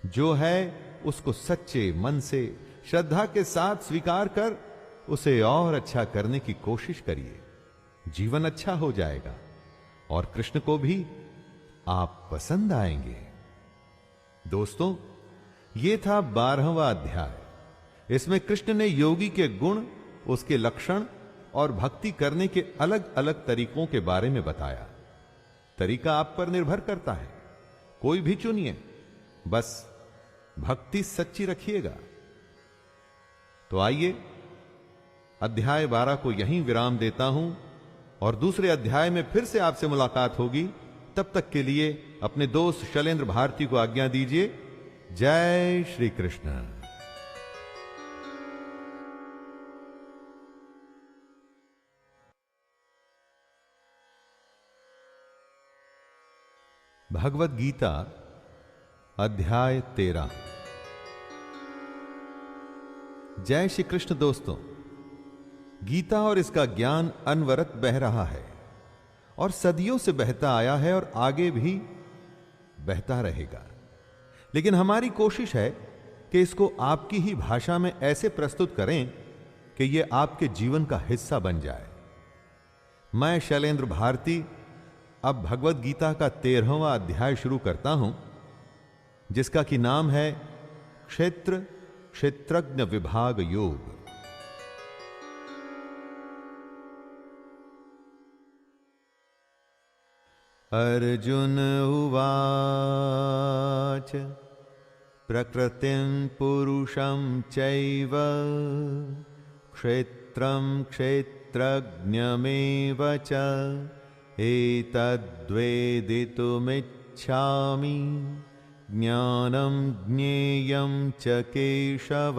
जो है उसको सच्चे मन से श्रद्धा के साथ स्वीकार कर उसे और अच्छा करने की कोशिश करिए। जीवन अच्छा हो जाएगा और कृष्ण को भी आप पसंद आएंगे। दोस्तों, यह था 12वां अध्याय। इसमें कृष्ण ने योगी के गुण, उसके लक्षण और भक्ति करने के अलग अलग तरीकों के बारे में बताया। तरीका आप पर निर्भर करता है, कोई भी चुनिए, बस भक्ति सच्ची रखिएगा। तो आइए अध्याय 12 को यहीं विराम देता हूं और दूसरे अध्याय में फिर से आपसे मुलाकात होगी। तब तक के लिए अपने दोस्त शैलेंद्र भारती को आज्ञा दीजिए। जय श्री कृष्ण। भगवत गीता अध्याय 13। जय श्री कृष्ण। दोस्तों, गीता और इसका ज्ञान अनवरत बह रहा है और सदियों से बहता आया है और आगे भी बहता रहेगा। लेकिन हमारी कोशिश है कि इसको आपकी ही भाषा में ऐसे प्रस्तुत करें कि यह आपके जीवन का हिस्सा बन जाए। मैं शैलेंद्र भारती अब भगवत गीता का 13वां अध्याय शुरू करता हूं, जिसका कि नाम है क्षेत्र क्षेत्रज्ञ विभाग योग। अर्जुन उवाच प्रकृतिं पुरुषं चैव क्षेत्रं क्षेत्रज्ञमेव च एतद्वेदितुमिच्छामि ज्ञानं ज्ञेयं च केशव।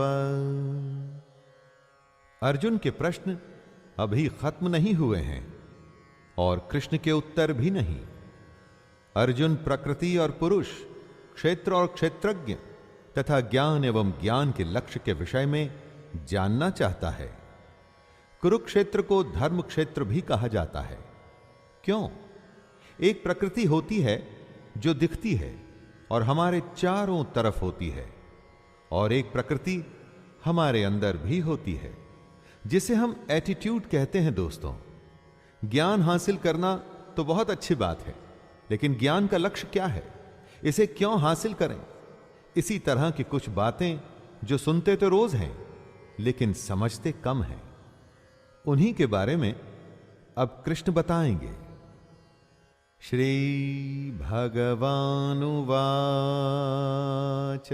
अर्जुन के प्रश्न अभी खत्म नहीं हुए हैं और कृष्ण के उत्तर भी नहीं। अर्जुन प्रकृति और पुरुष, क्षेत्र और क्षेत्रज्ञ तथा ज्ञान एवं ज्ञान के लक्ष्य के विषय में जानना चाहता है। कुरुक्षेत्र को धर्म क्षेत्र भी कहा जाता है। क्यों? एक प्रकृति होती है जो दिखती है और हमारे चारों तरफ होती है, और एक प्रकृति हमारे अंदर भी होती है जिसे हम एटीट्यूड कहते हैं। दोस्तों, ज्ञान हासिल करना तो बहुत अच्छी बात है, लेकिन ज्ञान का लक्ष्य क्या है? इसे क्यों हासिल करें? इसी तरह की कुछ बातें जो सुनते तो रोज हैं लेकिन समझते कम हैं, उन्हीं के बारे में अब कृष्ण बताएंगे। श्री भगवानुवाच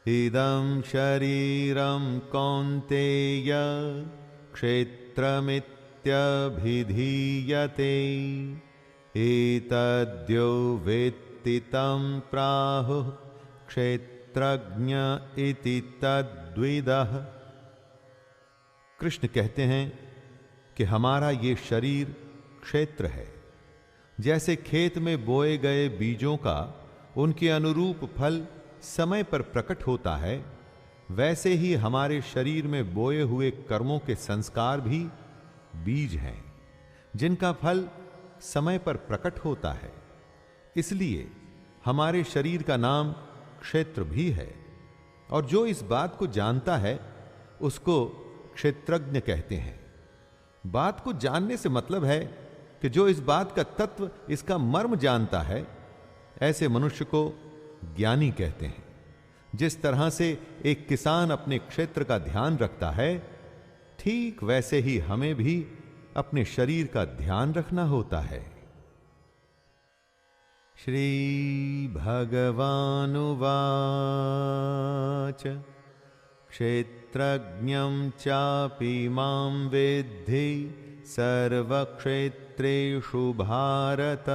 इदं शरीरं कौन्तेय क्षेत्रमित्यभिधीयते एतद्यो वेत्ति तं प्राहुः क्षेत्रज्ञ इति तद्विदः। कृष्ण कहते हैं कि हमारा ये शरीर क्षेत्र है। जैसे खेत में बोए गए बीजों का उनके अनुरूप फल समय पर प्रकट होता है, वैसे ही हमारे शरीर में बोए हुए कर्मों के संस्कार भी बीज हैं, जिनका फल समय पर प्रकट होता है। इसलिए हमारे शरीर का नाम क्षेत्र भी है, और जो इस बात को जानता है उसको क्षेत्रज्ञ कहते हैं। बात को जानने से मतलब है कि जो इस बात का तत्व, इसका मर्म जानता है, ऐसे मनुष्य को ज्ञानी कहते हैं। जिस तरह से एक किसान अपने क्षेत्र का ध्यान रखता है, ठीक वैसे ही हमें भी अपने शरीर का ध्यान रखना होता है। श्री भगवानुवाच क्षेत्रज्ञं चापि मां विद्धि सर्वक्षेत्रेषु भारत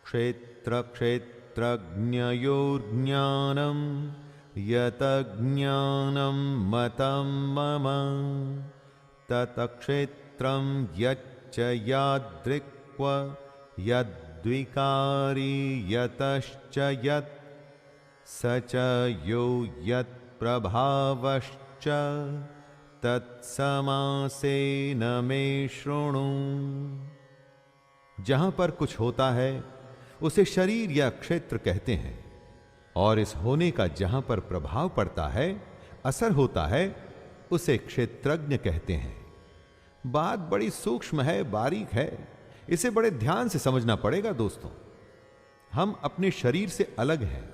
क्षेत्रक्षेत्रज्ञयोर्ज्ञानं यतज्ञानं मतं मम तत्क्षेत्रं यच्च यादृक्व यद्विकारी यतश्च यत् स च यो यत् प्रभावश्च तत्समासेन मे शृणु। जहां पर कुछ होता है उसे शरीर या क्षेत्र कहते हैं, और इस होने का जहां पर प्रभाव पड़ता है, असर होता है, उसे क्षेत्रज्ञ कहते हैं। बात बड़ी सूक्ष्म है, बारीक है, इसे बड़े ध्यान से समझना पड़ेगा दोस्तों। हम अपने शरीर से अलग हैं।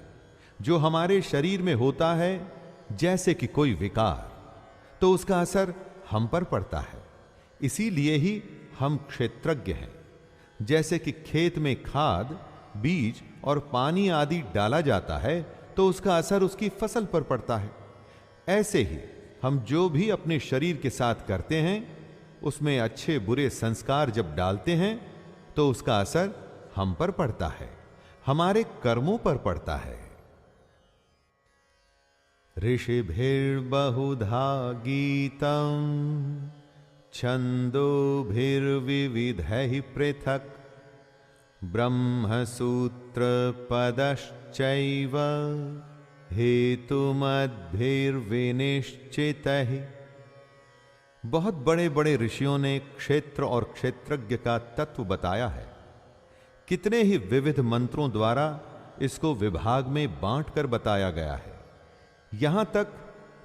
जो हमारे शरीर में होता है, जैसे कि कोई विकार, तो उसका असर हम पर पड़ता है। इसीलिए ही हम क्षेत्रज्ञ हैं। जैसे कि खेत में खाद, बीज और पानी आदि डाला जाता है, तो उसका असर उसकी फसल पर पड़ता है। ऐसे ही हम जो भी अपने शरीर के साथ करते हैं, उसमें अच्छे बुरे संस्कार जब डालते हैं, तो उसका असर हम पर पड़ता है, हमारे कर्मों पर पड़ता है। ऋषिभिर्बहुधा गीतं छन्दोभिर्विविधैः पृथक् ब्रह्मसूत्रपदश्चैव हेतुमद्भिर्विनिश्चितैः। बहुत बड़े बड़े ऋषियों ने क्षेत्र और क्षेत्रज्ञ का तत्व बताया है। कितने ही विविध मंत्रों द्वारा इसको विभाग में बांटकर बताया गया है। यहां तक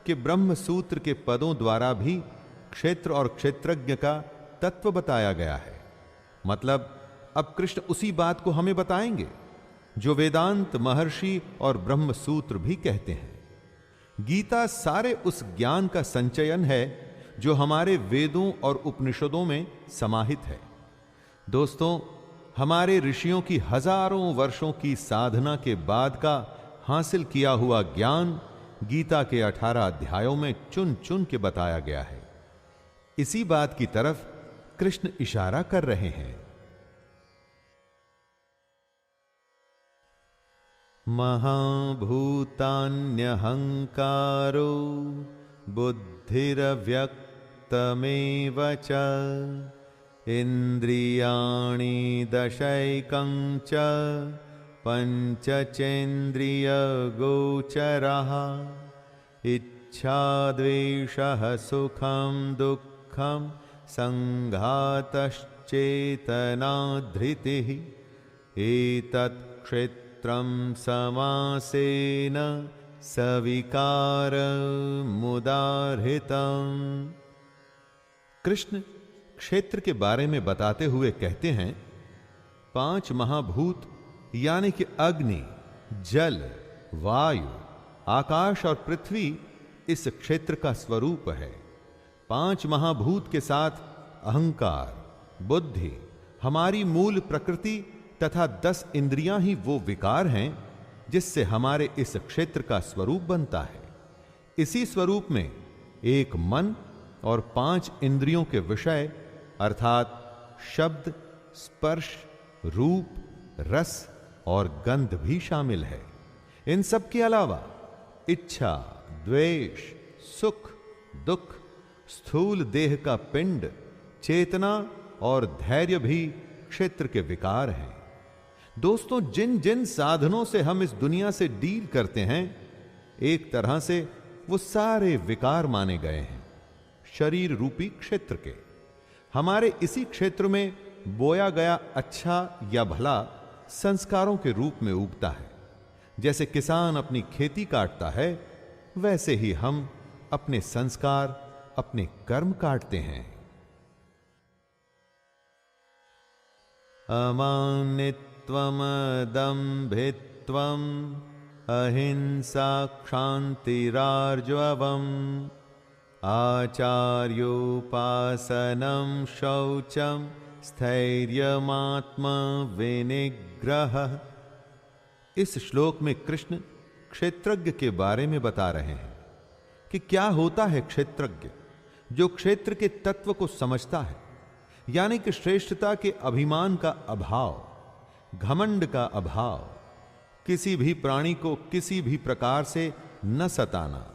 कि ब्रह्म सूत्र के पदों द्वारा भी क्षेत्र और क्षेत्रज्ञ का तत्व बताया गया है। मतलब अब कृष्ण उसी बात को हमें बताएंगे जो वेदांत, महर्षि और ब्रह्म सूत्र भी कहते हैं। गीता सारे उस ज्ञान का संचयन है जो हमारे वेदों और उपनिषदों में समाहित है। दोस्तों, हमारे ऋषियों की हजारों वर्षों की साधना के बाद का हासिल किया हुआ ज्ञान गीता के 18 अध्यायों में चुन चुन के बताया गया है। इसी बात की तरफ कृष्ण इशारा कर रहे हैं। महाभूतान्यहंकारो बुद्धिरव्यक्तमेव च इंद्रियाणि दशैकं च पंचचेन्द्रियगोचरः इच्छा द्वेषः सुखं दुःखं संघातश्चेतना धृतिः एतत् क्षेत्रं समासेन सविकारमुदाहृतम्। कृष्ण क्षेत्र के बारे में बताते हुए कहते हैं, 5 महाभूत यानी कि अग्नि, जल, वायु, आकाश और पृथ्वी इस क्षेत्र का स्वरूप है। 5 महाभूत के साथ अहंकार, बुद्धि, हमारी मूल प्रकृति तथा 10 इंद्रियां ही वो विकार हैं जिससे हमारे इस क्षेत्र का स्वरूप बनता है। इसी स्वरूप में एक मन और 5 इंद्रियों के विषय अर्थात शब्द, स्पर्श, रूप, रस और गंध भी शामिल है। इन सब के अलावा इच्छा, द्वेष, सुख, दुख, स्थूल देह का पिंड, चेतना और धैर्य भी क्षेत्र के विकार हैं। दोस्तों, जिन जिन साधनों से हम इस दुनिया से डील करते हैं, एक तरह से वो सारे विकार माने गए हैं शरीर रूपी क्षेत्र के। हमारे इसी क्षेत्र में बोया गया अच्छा या भला संस्कारों के रूप में उगता है। जैसे किसान अपनी खेती काटता है, वैसे ही हम अपने संस्कार अपने कर्म काटते हैं। अमानित्वम दम्भित्वम अहिंसा क्षान्तिरार्जवम् आचार्योपासनं शौचं स्थैर्यमात्म विनिग्रह। इस श्लोक में कृष्ण क्षेत्रज्ञ के बारे में बता रहे हैं कि क्या होता है क्षेत्रज्ञ, जो क्षेत्र के तत्व को समझता है, यानी कि श्रेष्ठता के अभिमान का अभाव, घमंड का अभाव, किसी भी प्राणी को किसी भी प्रकार से न सताना,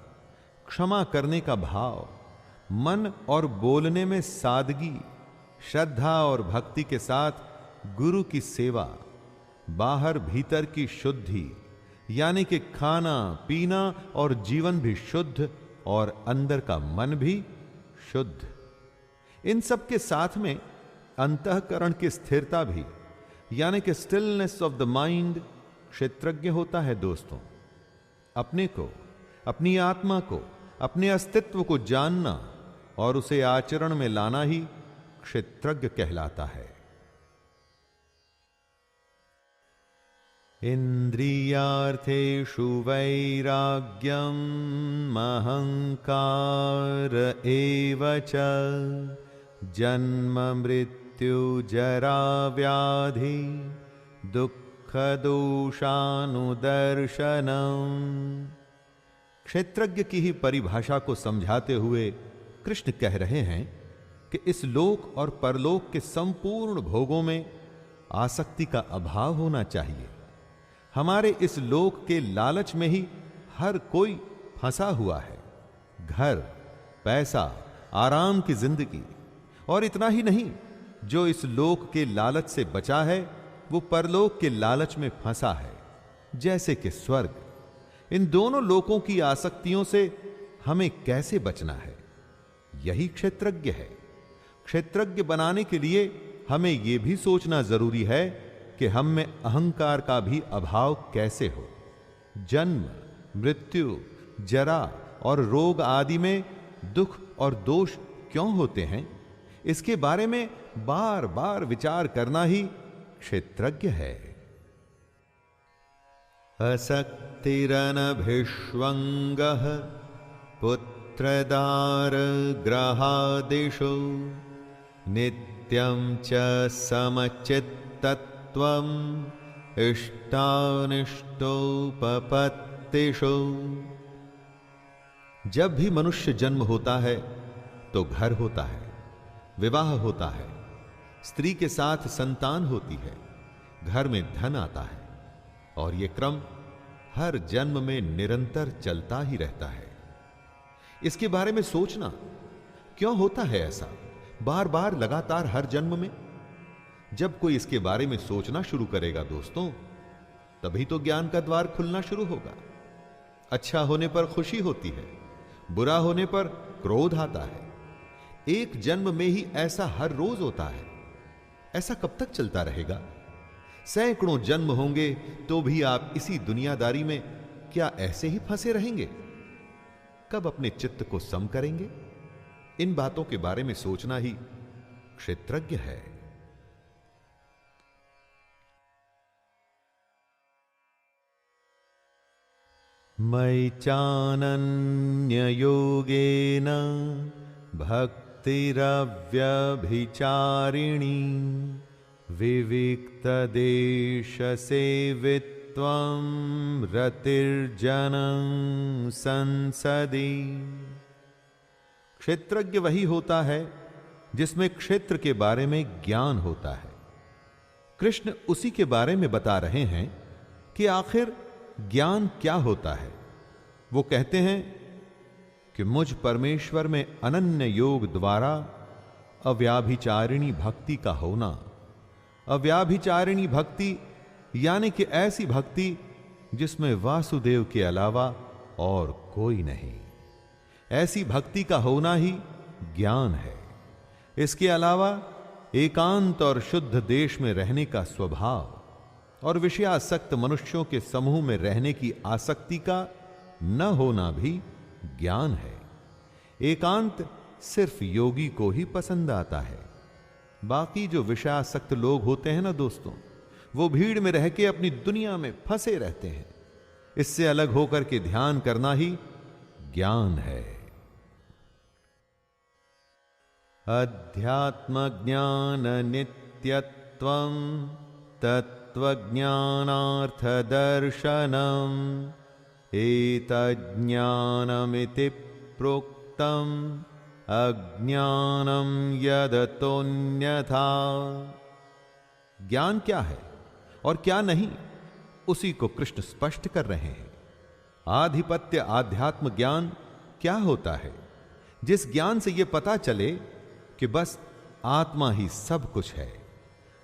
क्षमा करने का भाव, मन और बोलने में सादगी, श्रद्धा और भक्ति के साथ गुरु की सेवा, बाहर भीतर की शुद्धि, यानी कि खाना पीना और जीवन भी शुद्ध और अंदर का मन भी शुद्ध। इन सब के साथ में अंतःकरण की स्थिरता भी, यानी कि स्टिलनेस ऑफ द माइंड, क्षेत्रज्ञ होता है दोस्तों। अपने को, अपनी आत्मा को, अपने अस्तित्व को जानना और उसे आचरण में लाना ही क्षेत्रज्ञ कहलाता है। इंद्रियार्थेषु वैराग्यम् अहंकार एव च जन्म मृत्यु जरा व्याधि दुख दोषानुदर्शनम्। क्षेत्रज्ञ की ही परिभाषा को समझाते हुए कृष्ण कह रहे हैं कि इस लोक और परलोक के संपूर्ण भोगों में आसक्ति का अभाव होना चाहिए। हमारे इस लोक के लालच में ही हर कोई फंसा हुआ है। घर, पैसा, आराम की जिंदगी, और इतना ही नहीं, जो इस लोक के लालच से बचा है वो परलोक के लालच में फंसा है, जैसे कि स्वर्ग। इन दोनों लोकों की आसक्तियों से हमें कैसे बचना है, यही क्षेत्रज्ञ है। क्षेत्रज्ञ बनाने के लिए हमें यह भी सोचना जरूरी है कि हम में अहंकार का भी अभाव कैसे हो। जन्म, मृत्यु, जरा और रोग आदि में दुख और दोष क्यों होते हैं, इसके बारे में बार बार विचार करना ही क्षेत्रज्ञ है। असक्तिरनभिष्वंगः पुत्रदार ग्रहादिषु नित्यं च समचित्तत्वम् इष्टानिष्टोपपत्तिषु। जब भी मनुष्य जन्म होता है तो घर होता है, विवाह होता है, स्त्री के साथ संतान होती है, घर में धन आता है, और यह क्रम हर जन्म में निरंतर चलता ही रहता है। इसके बारे में सोचना क्यों होता है ऐसा, बार बार लगातार हर जन्म में। जब कोई इसके बारे में सोचना शुरू करेगा दोस्तों, तभी तो ज्ञान का द्वार खुलना शुरू होगा। अच्छा होने पर खुशी होती है, बुरा होने पर क्रोध आता है। एक जन्म में ही ऐसा हर रोज होता है। ऐसा कब तक चलता रहेगा? सैकड़ों जन्म होंगे तो भी आप इसी दुनियादारी में क्या ऐसे ही फंसे रहेंगे? कब अपने चित्त को सम करेंगे? इन बातों के बारे में सोचना ही क्षेत्रज्ञ है। मयि चानन्ययोगेन भक्तिरव्यभिचारिणी विविक्तदेशसेवित्वं रतिर्जनं संसदि। क्षेत्रज्ञ वही होता है जिसमें क्षेत्र के बारे में ज्ञान होता है। कृष्ण उसी के बारे में बता रहे हैं कि आखिर ज्ञान क्या होता है। वो कहते हैं कि मुझ परमेश्वर में अनन्य योग द्वारा अव्याभिचारिणी भक्ति का होना। अव्याभिचारिणी भक्ति यानी कि ऐसी भक्ति जिसमें वासुदेव के अलावा और कोई नहीं। ऐसी भक्ति का होना ही ज्ञान है। इसके अलावा एकांत और शुद्ध देश में रहने का स्वभाव और विषयासक्त मनुष्यों के समूह में रहने की आसक्ति का न होना भी ज्ञान है। एकांत सिर्फ योगी को ही पसंद आता है। बाकी जो विषयासक्त लोग होते हैं ना दोस्तों, वो भीड़ में रह के अपनी दुनिया में फंसे रहते हैं। इससे अलग होकर के ध्यान करना ही ज्ञान है। अध्यात्म ज्ञान नित्यत्वं तत्वज्ञानार्थ दर्शनम एतज्ज्ञानमिति प्रोक्तम अज्ञानम यदतोन्यथा। ज्ञान क्या है और क्या नहीं, उसी को कृष्ण स्पष्ट कर रहे हैं। आधिपत्य आध्यात्म ज्ञान क्या होता है? जिस ज्ञान से यह पता चले कि बस आत्मा ही सब कुछ है,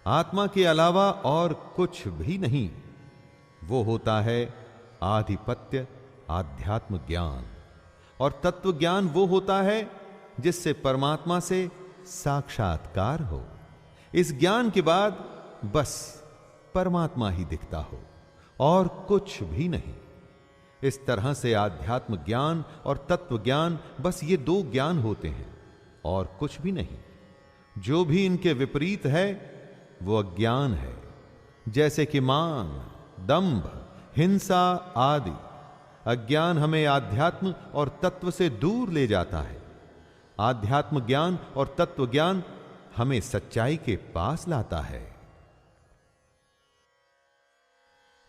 आत्मा के अलावा और कुछ भी नहीं, वो होता है आधिपत्य आध्यात्म ज्ञान। और तत्व ज्ञान वो होता है जिससे परमात्मा से साक्षात्कार हो। इस ज्ञान के बाद बस परमात्मा ही दिखता हो और कुछ भी नहीं। इस तरह से आध्यात्म ज्ञान और तत्व ज्ञान, बस ये दो ज्ञान होते हैं और कुछ भी नहीं। जो भी इनके विपरीत है वो अज्ञान है। जैसे कि मान, दंभ, हिंसा आदि। अज्ञान हमें आध्यात्म और तत्व से दूर ले जाता है। आध्यात्म ज्ञान और तत्व ज्ञान हमें सच्चाई के पास लाता है।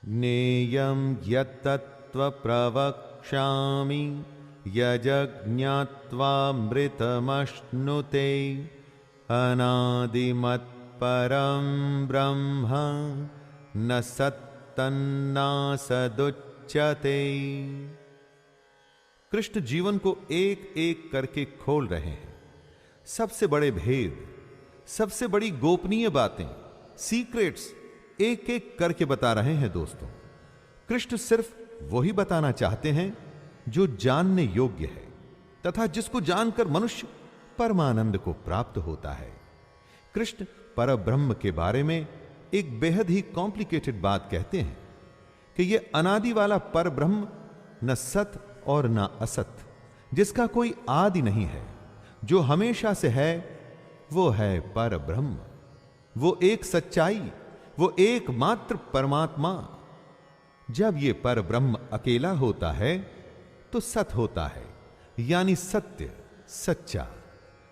ज्ञेयं यत्तत्त्व प्रवक्ष्यामि यज्ञात्वामृतमश्नुते अनादिमत्परं ब्रह्म न सत्तन्नासदुच्यते। कृष्ण जीवन को एक एक करके खोल रहे हैं। सबसे बड़े भेद, सबसे बड़ी गोपनीय बातें, सीक्रेट्स एक एक करके बता रहे हैं दोस्तों। कृष्ण सिर्फ वही बताना चाहते हैं जो जानने योग्य है तथा जिसको जानकर मनुष्य परमानंद को प्राप्त होता है। कृष्ण परब्रह्म के बारे में एक बेहद ही कॉम्प्लिकेटेड बात कहते हैं कि यह अनादि वाला परब्रह्म न सत और न असत, जिसका कोई आदि नहीं है, जो हमेशा से है, वो है परब्रह्म। वो एक सच्चाई, वो एकमात्र परमात्मा। जब ये परब्रह्म अकेला होता है तो सत होता है, यानी सत्य, सच्चा।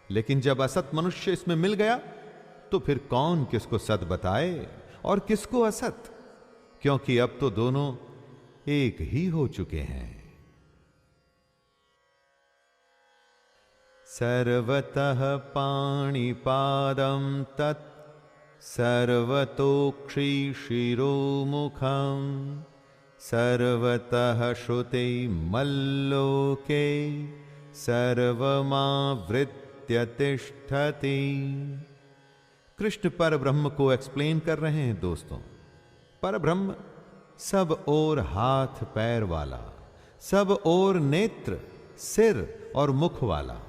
लेकिन जब असत मनुष्य इसमें मिल गया तो फिर कौन किसको सत बताए और किसको असत, क्योंकि अब तो दोनों एक ही हो चुके हैं। सर्वतः पाणिपादं तत् सर्वतोक्षिशिरोमुखं सर्वतः श्रुते मल्लोके सर्वमावृत्य तिष्ठति। कृष्ण परब्रह्म को एक्सप्लेन कर रहे हैं दोस्तों। परब्रह्म सब ओर हाथ पैर वाला, सब ओर नेत्र, सिर और मुख वाला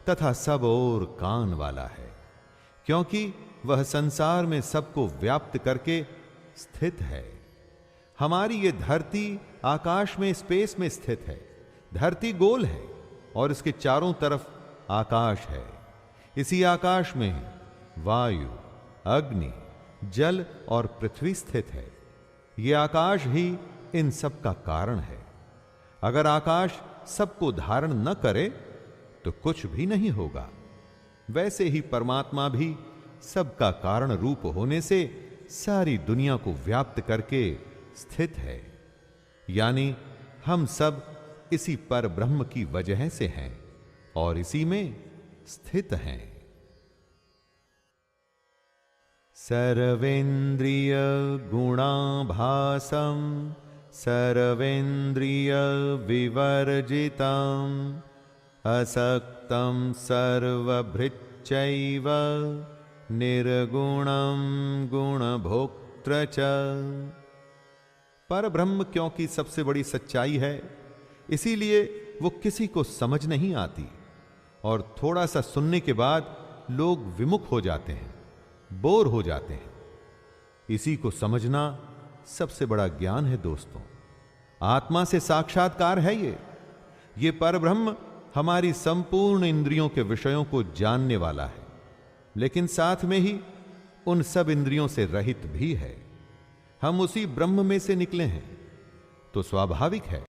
तथा सब ओर कान वाला है, क्योंकि वह संसार में सबको व्याप्त करके स्थित है। हमारी ये धरती आकाश में, स्पेस में स्थित है। धरती गोल है और इसके चारों तरफ आकाश है। इसी आकाश में वायु, अग्नि, जल और पृथ्वी स्थित है। ये आकाश ही इन सब का कारण है। अगर आकाश सबको धारण न करे तो कुछ भी नहीं होगा। वैसे ही परमात्मा भी सबका कारण रूप होने से सारी दुनिया को व्याप्त करके स्थित है। यानी हम सब इसी पर ब्रह्म की वजह से हैं और इसी में स्थित हैं। सर्वेन्द्रिय गुणाभासं सर्वेन्द्रिय विवर्जितं असक्तं सर्वभृच्चैव निर्गुणं गुणभोक्त्र च। परब्रह्म क्योंकि सबसे बड़ी सच्चाई है, इसीलिए वो किसी को समझ नहीं आती और थोड़ा सा सुनने के बाद लोग विमुख हो जाते हैं, बोर हो जाते हैं। इसी को समझना सबसे बड़ा ज्ञान है दोस्तों। आत्मा से साक्षात्कार है ये परब्रह्म हमारी संपूर्ण इंद्रियों के विषयों को जानने वाला है, लेकिन साथ में ही उन सब इंद्रियों से रहित भी है। हम उसी ब्रह्म में से निकले हैं, तो स्वाभाविक है